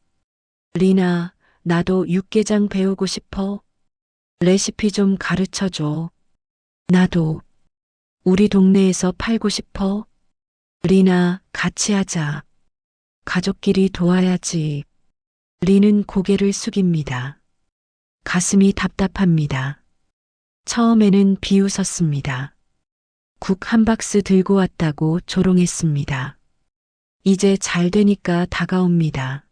린아, 나도 육개장 배우고 싶어. 레시피 좀 가르쳐 줘. 나도. 우리 동네에서 팔고 싶어. 린아, 같이 하자. 가족끼리 도와야지. 린은 고개를 숙입니다. 가슴이 답답합니다. 처음에는 비웃었습니다. 국 한 박스 들고 왔다고 조롱했습니다. 이제 잘 되니까 다가옵니다.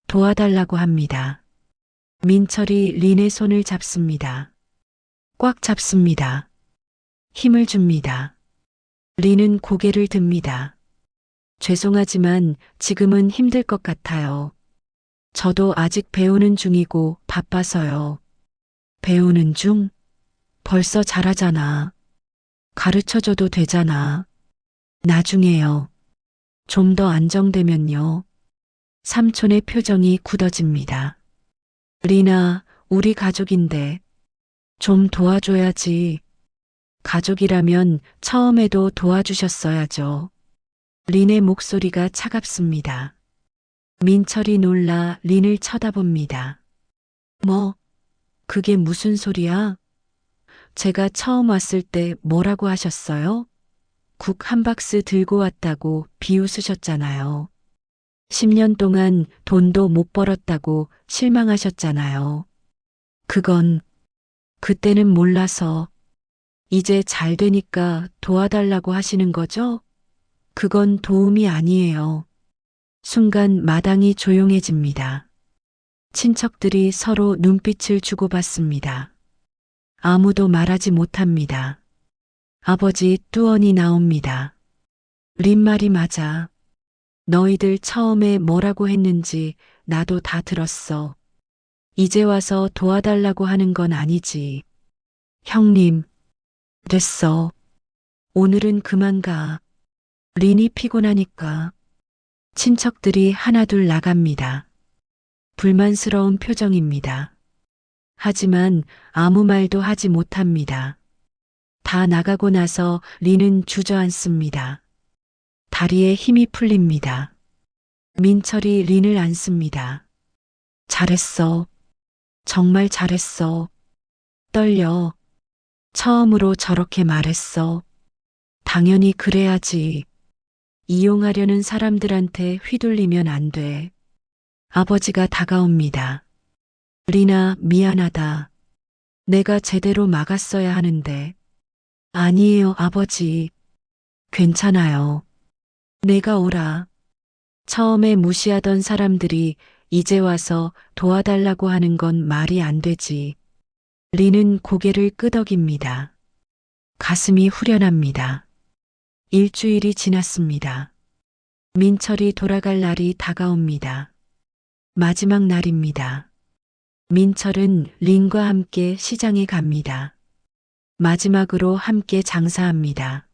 도와달라고 합니다. 민철이 린의 손을 잡습니다. 꽉 잡습니다. 힘을 줍니다. 린은 고개를 듭니다. 죄송하지만 지금은 힘들 것 같아요. 저도 아직 배우는 중이고 바빠서요. 배우는 중? 벌써 잘하잖아. 가르쳐줘도 되잖아. 나중에요. 좀 더 안정되면요. 삼촌의 표정이 굳어집니다. 린아, 우리 가족인데 좀 도와줘야지. 가족이라면 처음에도 도와주셨어야죠. 린의 목소리가 차갑습니다. 민철이 놀라 린을 쳐다봅니다. 뭐, 그게 무슨 소리야? 제가 처음 왔을 때 뭐라고 하셨어요? 국 한 박스 들고 왔다고 비웃으셨잖아요. 10년 동안 돈도 못 벌었다고 실망하셨잖아요. 그건 그때는 몰라서 이제 잘 되니까 도와달라고 하시는 거죠? 그건 도움이 아니에요. 순간 마당이 조용해집니다. 친척들이 서로 눈빛을 주고받습니다. 아무도 말하지 못합니다. 아버지 뚜언이 나옵니다. 린 말이 맞아. 너희들 처음에 뭐라고 했는지 나도 다 들었어. 이제 와서 도와달라고 하는 건 아니지. 형님, 됐어. 오늘은 그만 가. 린이 피곤하니까. 친척들이 하나둘 나갑니다. 불만스러운 표정입니다. 하지만 아무 말도 하지 못합니다. 다 나가고 나서 린은 주저앉습니다. 다리에 힘이 풀립니다. 민철이 린을 안습니다. 잘했어. 정말 잘했어. 떨려. 처음으로 저렇게 말했어. 당연히 그래야지. 이용하려는 사람들한테 휘둘리면 안 돼. 아버지가 다가옵니다. 리나, 미안하다. 내가 제대로 막았어야 하는데. 아니에요, 아버지. 괜찮아요. 내가 오라. 처음에 무시하던 사람들이 이제 와서 도와달라고 하는 건 말이 안 되지. 리는 고개를 끄덕입니다. 가슴이 후련합니다. 일주일이 지났습니다. 민철이 돌아갈 날이 다가옵니다. 마지막 날입니다. 민철은 린과 함께 시장에 갑니다. 마지막으로 함께 장사합니다.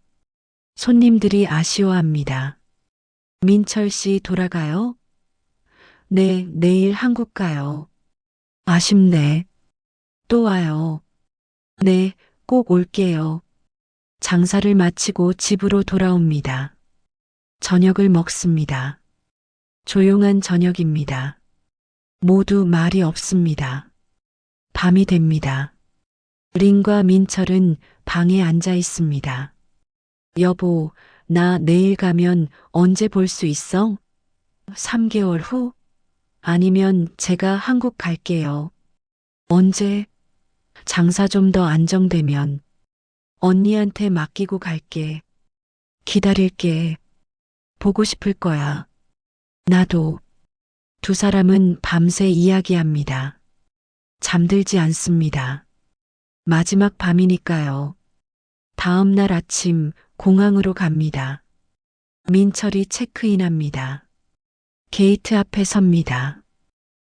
손님들이 아쉬워합니다. 민철 씨 돌아가요? 네, 내일 한국 가요. 아쉽네. 또 와요. 네, 꼭 올게요. 장사를 마치고 집으로 돌아옵니다. 저녁을 먹습니다. 조용한 저녁입니다. 모두 말이 없습니다. 밤이 됩니다. 린과 민철은 방에 앉아 있습니다. 여보, 나 내일 가면 언제 볼 수 있어? 3개월 후? 아니면 제가 한국 갈게요. 언제? 장사 좀 더 안정되면. 언니한테 맡기고 갈게. 기다릴게. 보고 싶을 거야. 나도. 두 사람은 밤새 이야기합니다. 잠들지 않습니다. 마지막 밤이니까요. 다음 날 아침 공항으로 갑니다. 민철이 체크인합니다. 게이트 앞에 섭니다.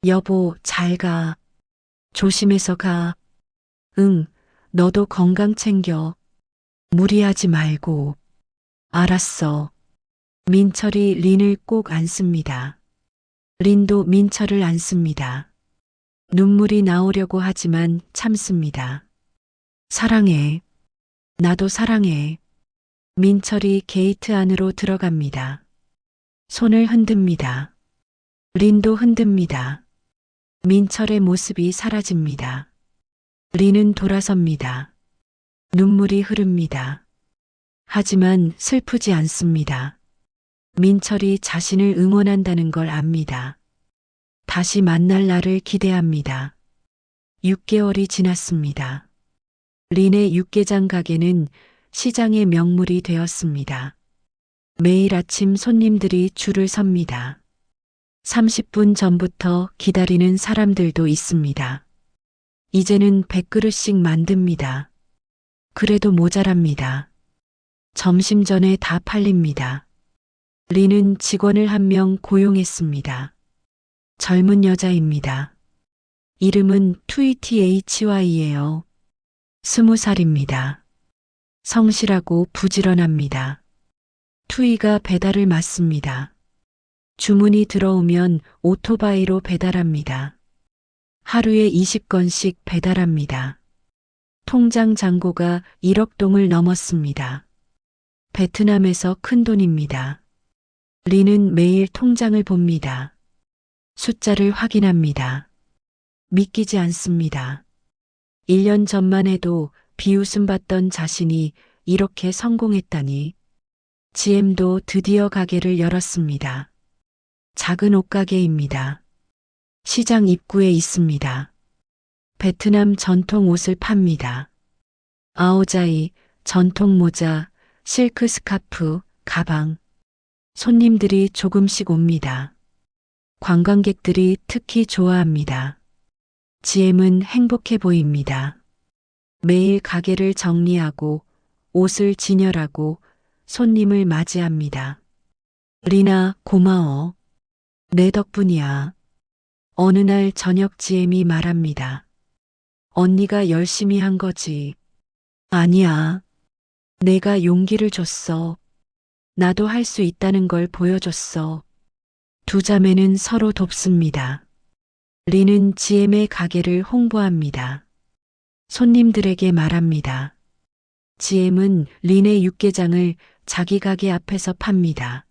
여보, 잘 가. 조심해서 가. 응, 너도 건강 챙겨. 무리하지 말고. 알았어. 민철이 린을 꼭 안습니다. 린도 민철을 안습니다. 눈물이 나오려고 하지만 참습니다. 사랑해. 나도 사랑해. 민철이 게이트 안으로 들어갑니다. 손을 흔듭니다. 린도 흔듭니다. 민철의 모습이 사라집니다. 린은 돌아섭니다. 눈물이 흐릅니다. 하지만 슬프지 않습니다. 민철이 자신을 응원한다는 걸 압니다. 다시 만날 날을 기대합니다. 6개월이 지났습니다. 린의 육개장 가게는 시장의 명물이 되었습니다. 매일 아침 손님들이 줄을 섭니다. 30분 전부터 기다리는 사람들도 있습니다. 이제는 100그릇씩 만듭니다. 그래도 모자랍니다. 점심 전에 다 팔립니다. 린은 직원을 한 명 고용했습니다. 젊은 여자입니다. 이름은 투이티HY예요. 20살입니다. 성실하고 부지런합니다. 투이가 배달을 맡습니다. 주문이 들어오면 오토바이로 배달합니다. 하루에 20건씩 배달합니다. 통장 잔고가 1억 동을 넘었습니다. 베트남에서 큰 돈입니다. 린은 매일 통장을 봅니다. 숫자를 확인합니다. 믿기지 않습니다. 1년 전만 해도 비웃음 받던 자신이 이렇게 성공했다니. GM도 드디어 가게를 열었습니다. 작은 옷가게입니다. 시장 입구에 있습니다. 베트남 전통 옷을 팝니다. 아오자이, 전통 모자, 실크 스카프, 가방. 손님들이 조금씩 옵니다. 관광객들이 특히 좋아합니다. 지엠은 행복해 보입니다. 매일 가게를 정리하고 옷을 진열하고 손님을 맞이합니다. 리나, 고마워. 내 덕분이야. 어느 날 저녁 지엠이 말합니다. 언니가 열심히 한 거지. 아니야. 내가 용기를 줬어. 나도 할 수 있다는 걸 보여줬어. 두 자매는 서로 돕습니다. 리는 지엠의 가게를 홍보합니다. 손님들에게 말합니다. 지엠은 린의 육개장을 자기 가게 앞에서 팝니다.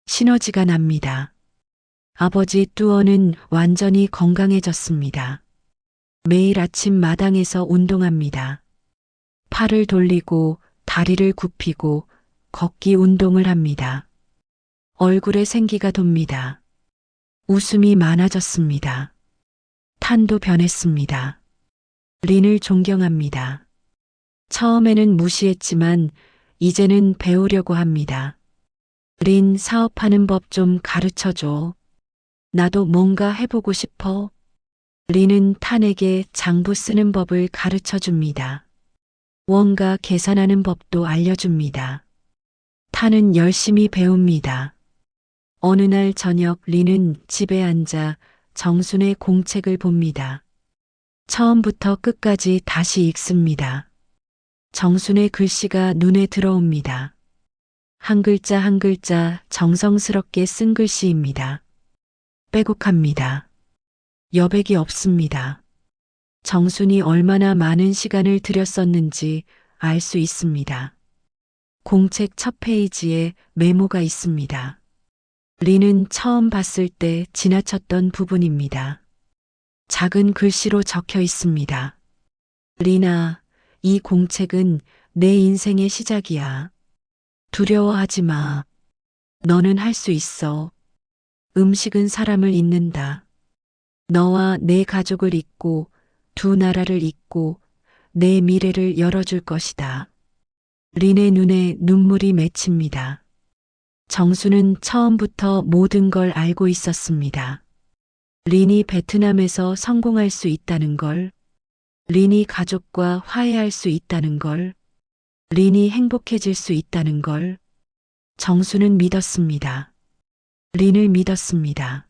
시너지가 납니다. 아버지 뚜어는 완전히 건강해졌습니다. 매일 아침 마당에서 운동합니다. 팔을 돌리고 다리를 굽히고 걷기 운동을 합니다. 얼굴에 생기가 돕니다. 웃음이 많아졌습니다. 탄도 변했습니다. 린을 존경합니다. 처음에는 무시했지만 이제는 배우려고 합니다. 린, 사업하는 법 좀 가르쳐줘. 나도 뭔가 해보고 싶어. 린은 탄에게 장부 쓰는 법을 가르쳐 줍니다. 원가 계산하는 법도 알려줍니다. 탄은 열심히 배웁니다. 어느 날 저녁 린은 집에 앉아 정순의 공책을 봅니다. 처음부터 끝까지 다시 읽습니다. 정순의 글씨가 눈에 들어옵니다. 한 글자 한 글자 정성스럽게 쓴 글씨입니다. 빼곡합니다. 여백이 없습니다. 정순이 얼마나 많은 시간을 들였었는지 알 수 있습니다. 공책 첫 페이지에 메모가 있습니다. 린은 처음 봤을 때 지나쳤던 부분입니다. 작은 글씨로 적혀 있습니다. 리나, 이 공책은 내 인생의 시작이야. 두려워하지 마. 너는 할 수 있어. 음식은 사람을 잇는다. 너와 내 가족을 잇고 두 나라를 잇고 내 미래를 열어줄 것이다. 린의 눈에 눈물이 맺힙니다. 정수는 처음부터 모든 걸 알고 있었습니다. 린이 베트남에서 성공할 수 있다는 걸, 린이 가족과 화해할 수 있다는 걸, 린이 행복해질 수 있다는 걸, 정수는 믿었습니다. 린을 믿었습니다.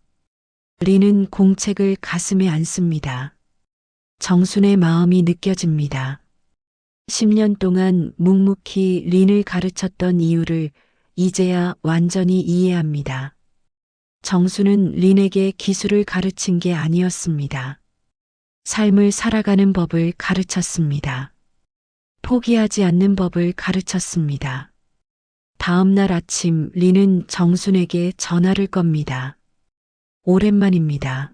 린은 공책을 가슴에 안습니다. 정순의 마음이 느껴집니다. 10년 동안 묵묵히 린을 가르쳤던 이유를 이제야 완전히 이해합니다. 정수는 린에게 기술을 가르친 게 아니었습니다. 삶을 살아가는 법을 가르쳤습니다. 포기하지 않는 법을 가르쳤습니다. 다음 날 아침 린은 정순에게 전화를 겁니다. 오랜만입니다.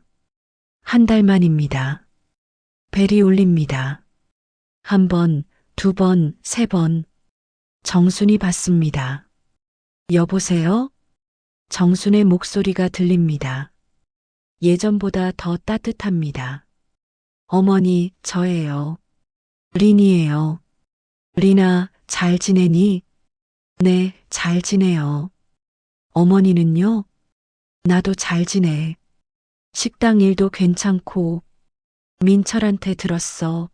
한 달 만입니다. 벨이 울립니다. 한 번, 두 번, 세 번. 정순이 받습니다. 여보세요? 정순의 목소리가 들립니다. 예전보다 더 따뜻합니다. 어머니, 저예요. 린이에요. 린아, 잘 지내니? 네, 잘 지내요. 어머니는요? 나도 잘 지내. 식당 일도 괜찮고, 민철한테 들었어.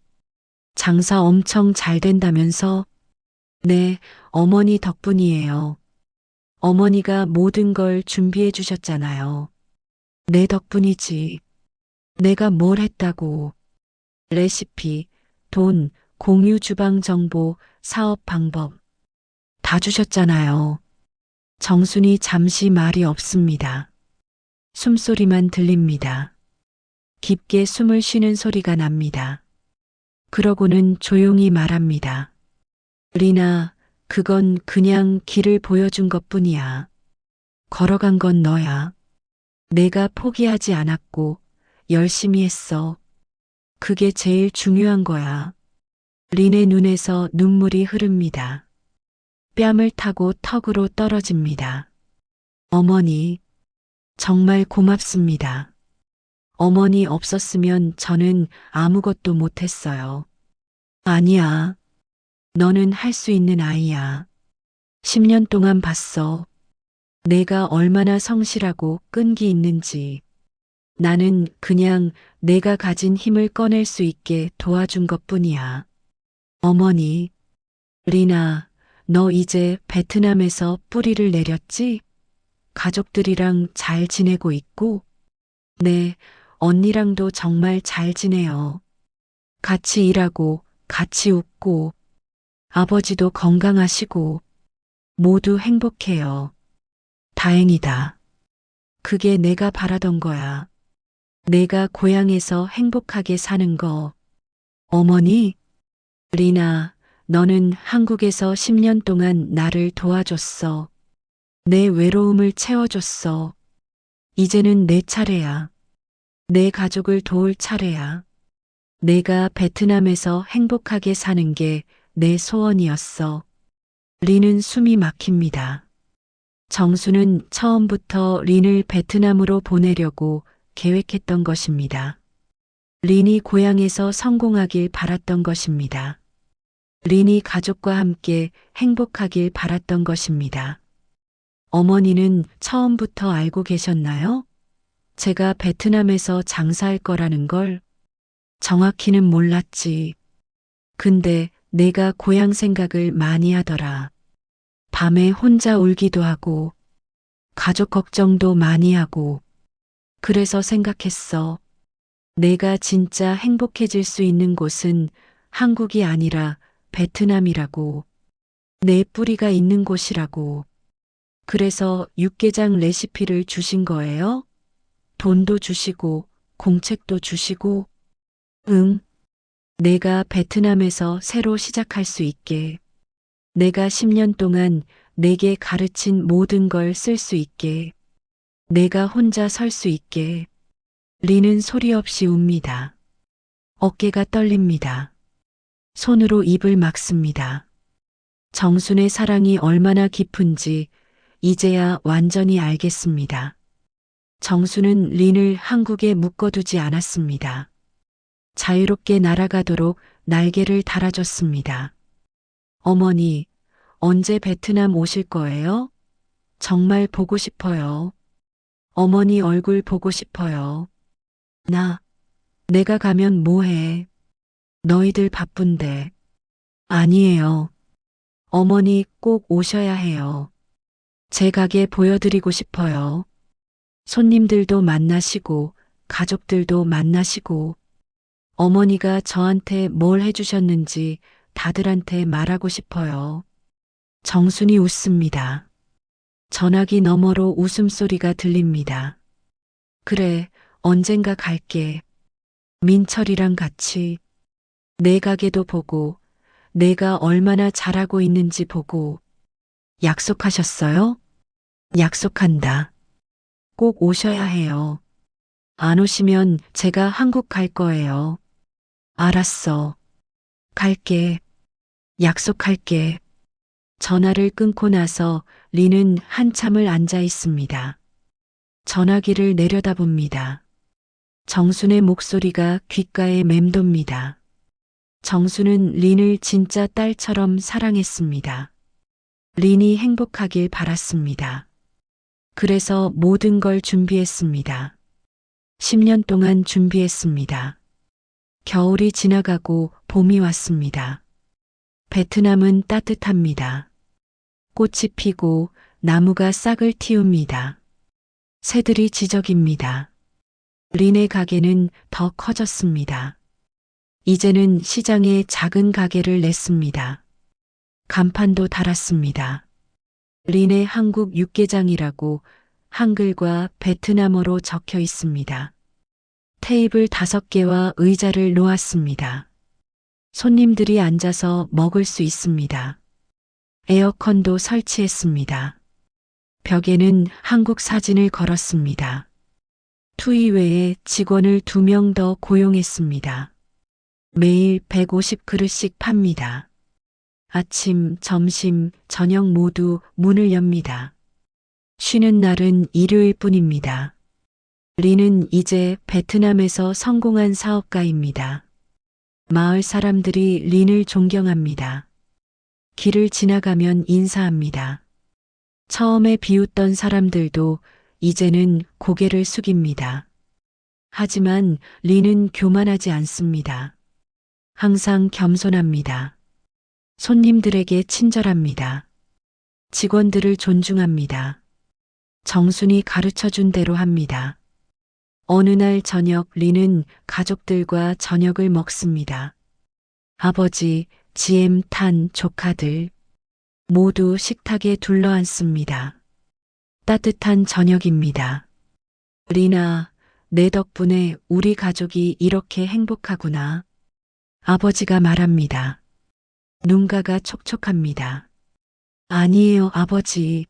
장사 엄청 잘 된다면서? 네, 어머니 덕분이에요. 어머니가 모든 걸 준비해 주셨잖아요. 내 덕분이지. 내가 뭘 했다고. 레시피, 돈, 공유 주방 정보, 사업 방법. 다 주셨잖아요. 정순이 잠시 말이 없습니다. 숨소리만 들립니다. 깊게 숨을 쉬는 소리가 납니다. 그러고는 조용히 말합니다. 리나, 그건 그냥 길을 보여준 것뿐이야. 걸어간 건 너야. 내가 포기하지 않았고 열심히 했어. 그게 제일 중요한 거야. 린의 눈에서 눈물이 흐릅니다. 뺨을 타고 턱으로 떨어집니다. 어머니, 정말 고맙습니다. 어머니 없었으면 저는 아무것도 못했어요. 아니야. 너는 할 수 있는 아이야. 10년 동안 봤어. 내가 얼마나 성실하고 끈기 있는지. 나는 그냥 내가 가진 힘을 꺼낼 수 있게 도와준 것뿐이야. 어머니, 리나, 너 이제 베트남에서 뿌리를 내렸지? 가족들이랑 잘 지내고 있고? 네, 언니랑도 정말 잘 지내요. 같이 일하고, 같이 웃고, 아버지도 건강하시고, 모두 행복해요. 다행이다. 그게 내가 바라던 거야. 내가 고향에서 행복하게 사는 거. 어머니, 리나, 너는 한국에서 10년 동안 나를 도와줬어. 내 외로움을 채워줬어. 이제는 내 차례야. 내 가족을 도울 차례야. 내가 베트남에서 행복하게 사는 게 내 소원이었어. 리는 숨이 막힙니다. 정수는 처음부터 린을 베트남으로 보내려고 계획했던 것입니다. 린이 고향에서 성공하길 바랐던 것입니다. 린이 가족과 함께 행복하길 바랐던 것입니다. 어머니는 처음부터 알고 계셨나요? 제가 베트남에서 장사할 거라는 걸 정확히는 몰랐지. 근데 내가 고향 생각을 많이 하더라. 밤에 혼자 울기도 하고, 가족 걱정도 많이 하고, 그래서 생각했어. 내가 진짜 행복해질 수 있는 곳은 한국이 아니라 베트남이라고. 내 뿌리가 있는 곳이라고. 그래서 육개장 레시피를 주신 거예요? 돈도 주시고, 공책도 주시고, 응. 내가 베트남에서 새로 시작할 수 있게. 내가 10년 동안 내게 가르친 모든 걸 쓸 수 있게. 내가 혼자 설 수 있게. 리는 소리 없이 웁니다. 어깨가 떨립니다. 손으로 입을 막습니다. 정순의 사랑이 얼마나 깊은지 이제야 완전히 알겠습니다. 정순은 린을 한국에 묶어두지 않았습니다. 자유롭게 날아가도록 날개를 달아줬습니다. 어머니, 언제 베트남 오실 거예요? 정말 보고 싶어요. 어머니 얼굴 보고 싶어요. 내가 가면 뭐해? 너희들 바쁜데. 아니에요. 어머니 꼭 오셔야 해요. 제 가게 보여드리고 싶어요. 손님들도 만나시고, 가족들도 만나시고, 어머니가 저한테 뭘 해주셨는지 다들한테 말하고 싶어요. 정순이 웃습니다. 전화기 너머로 웃음소리가 들립니다. 그래, 언젠가 갈게. 민철이랑 같이 내 가게도 보고 내가 얼마나 잘하고 있는지 보고. 약속하셨어요? 약속한다. 꼭 오셔야 해요. 안 오시면 제가 한국 갈 거예요. 알았어. 갈게. 약속할게. 전화를 끊고 나서 리는 한참을 앉아 있습니다. 전화기를 내려다봅니다. 정순의 목소리가 귓가에 맴돕니다. 정순은 린을 진짜 딸처럼 사랑했습니다. 린이 행복하길 바랐습니다. 그래서 모든 걸 준비했습니다. 10년 동안 준비했습니다. 겨울이 지나가고 봄이 왔습니다. 베트남은 따뜻합니다. 꽃이 피고 나무가 싹을 틔웁니다. 새들이 지저깁니다. 린의 가게는 더 커졌습니다. 이제는 시장에 작은 가게를 냈습니다. 간판도 달았습니다. 린의 한국 육개장이라고 한글과 베트남어로 적혀 있습니다. 테이블 5개와 의자를 놓았습니다. 손님들이 앉아서 먹을 수 있습니다. 에어컨도 설치했습니다. 벽에는 한국 사진을 걸었습니다. 투이 외에 직원을 2명 더 고용했습니다. 매일 150그릇씩 팝니다. 아침, 점심, 저녁 모두 문을 엽니다. 쉬는 날은 일요일 뿐입니다. 린은 이제 베트남에서 성공한 사업가입니다. 마을 사람들이 린을 존경합니다. 길을 지나가면 인사합니다. 처음에 비웃던 사람들도 이제는 고개를 숙입니다. 하지만 린은 교만하지 않습니다. 항상 겸손합니다. 손님들에게 친절합니다. 직원들을 존중합니다. 정순이 가르쳐준 대로 합니다. 어느 날 저녁 린은 가족들과 저녁을 먹습니다. 아버지, 지엠, 탄, 조카들 모두 식탁에 둘러앉습니다. 따뜻한 저녁입니다. 리나, 내 덕분에 우리 가족이 이렇게 행복하구나. 아버지가 말합니다. 눈가가 촉촉합니다. 아니에요, 아버지.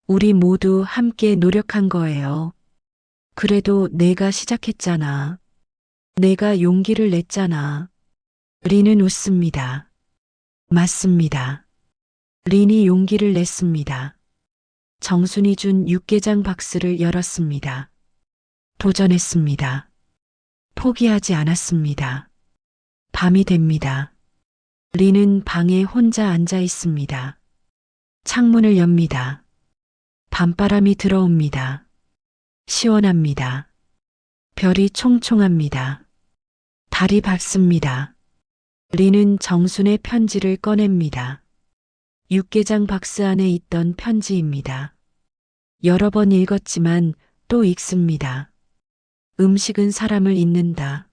우리 모두 함께 노력한 거예요. 그래도 내가 시작했잖아. 내가 용기를 냈잖아. 린은 웃습니다. 맞습니다. 린이 용기를 냈습니다. 정순이 준 육개장 박스를 열었습니다. 도전했습니다. 포기하지 않았습니다. 밤이 됩니다. 린은 방에 혼자 앉아 있습니다. 창문을 엽니다. 밤바람이 들어옵니다. 시원합니다. 별이 총총합니다. 달이 밝습니다. 린은 정순의 편지를 꺼냅니다. 육개장 박스 안에 있던 편지입니다. 여러 번 읽었지만 또 읽습니다. 음식은 사람을 잇는다.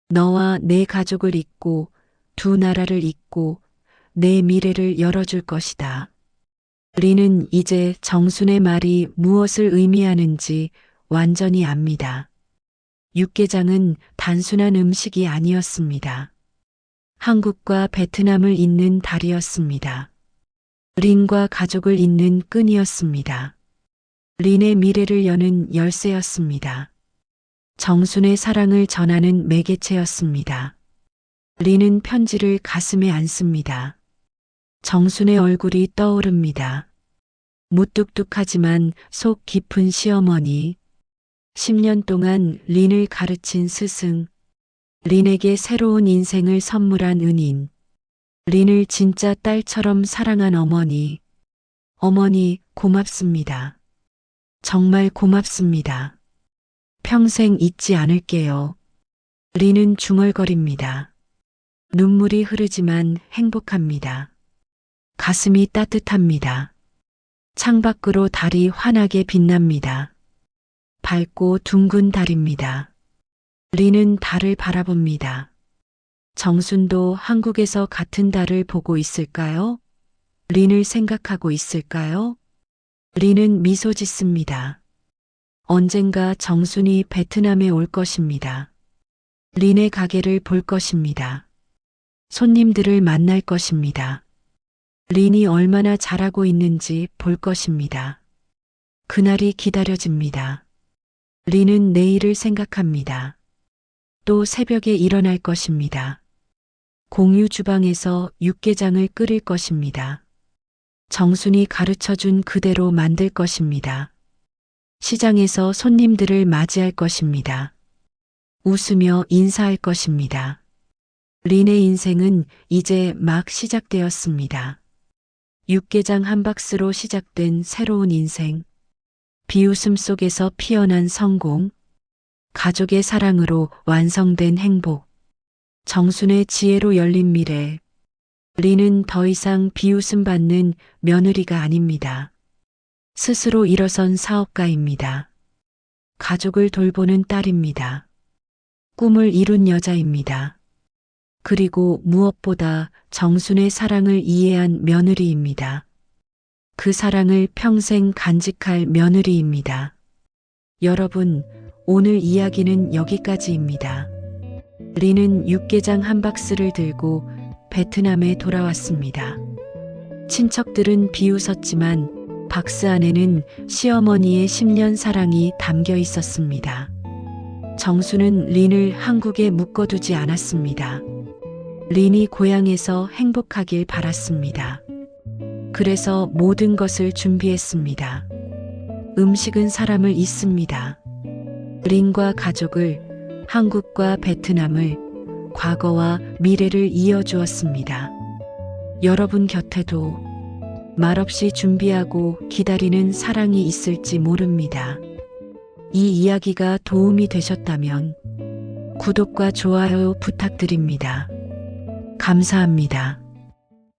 너와 내 가족을 잇고 두 나라를 잇고 내 미래를 열어줄 것이다. 린은 이제 정순의 말이 무엇을 의미하는지 완전히 압니다. 육개장은 단순한 음식이 아니었습니다. 한국과 베트남을 잇는 달이었습니다. 린과 가족을 잇는 끈이었습니다. 린의 미래를 여는 열쇠였습니다. 정순의 사랑을 전하는 매개체였습니다. 린은 편지를 가슴에 안습니다. 정순의 얼굴이 떠오릅니다. 무뚝뚝하지만 속 깊은 시어머니. 10년 동안 린을 가르친 스승. 린에게 새로운 인생을 선물한 은인. 린을 진짜 딸처럼 사랑한 어머니. 어머니, 고맙습니다. 정말 고맙습니다. 평생 잊지 않을게요. 린은 중얼거립니다. 눈물이 흐르지만 행복합니다. 가슴이 따뜻합니다. 창밖으로 달이 환하게 빛납니다. 밝고 둥근 달입니다. 린은 달을 바라봅니다. 정순도 한국에서 같은 달을 보고 있을까요? 린을 생각하고 있을까요? 린은 미소 짓습니다. 언젠가 정순이 베트남에 올 것입니다. 린의 가게를 볼 것입니다. 손님들을 만날 것입니다. 린이 얼마나 잘하고 있는지 볼 것입니다. 그날이 기다려집니다. 린은 내일을 생각합니다. 또 새벽에 일어날 것입니다. 공유 주방에서 육개장을 끓일 것입니다. 정순이 가르쳐준 그대로 만들 것입니다. 시장에서 손님들을 맞이할 것입니다. 웃으며 인사할 것입니다. 린의 인생은 이제 막 시작되었습니다. 육개장 한 박스로 시작된 새로운 인생. 비웃음 속에서 피어난 성공. 가족의 사랑으로 완성된 행복. 정순의 지혜로 열린 미래. 린은 더 이상 비웃음 받는 며느리가 아닙니다. 스스로 일어선 사업가입니다. 가족을 돌보는 딸입니다. 꿈을 이룬 여자입니다. 그리고 무엇보다 정순의 사랑을 이해한 며느리입니다. 그 사랑을 평생 간직할 며느리입니다. 여러분, 오늘 이야기는 여기까지입니다. 린은 육개장 한 박스를 들고 베트남에 돌아왔습니다. 친척들은 비웃었지만 박스 안에는 시어머니의 10년 사랑이 담겨 있었습니다. 정수는 린을 한국에 묶어두지 않았습니다. 린이 고향에서 행복하길 바랐습니다. 그래서 모든 것을 준비했습니다. 음식은 사람을 잇습니다. 린과 가족을, 한국과 베트남을, 과거와 미래를 이어주었습니다. 여러분 곁에도 말없이 준비하고 기다리는 사랑이 있을지 모릅니다. 이 이야기가 도움이 되셨다면 구독과 좋아요 부탁드립니다. 감사합니다.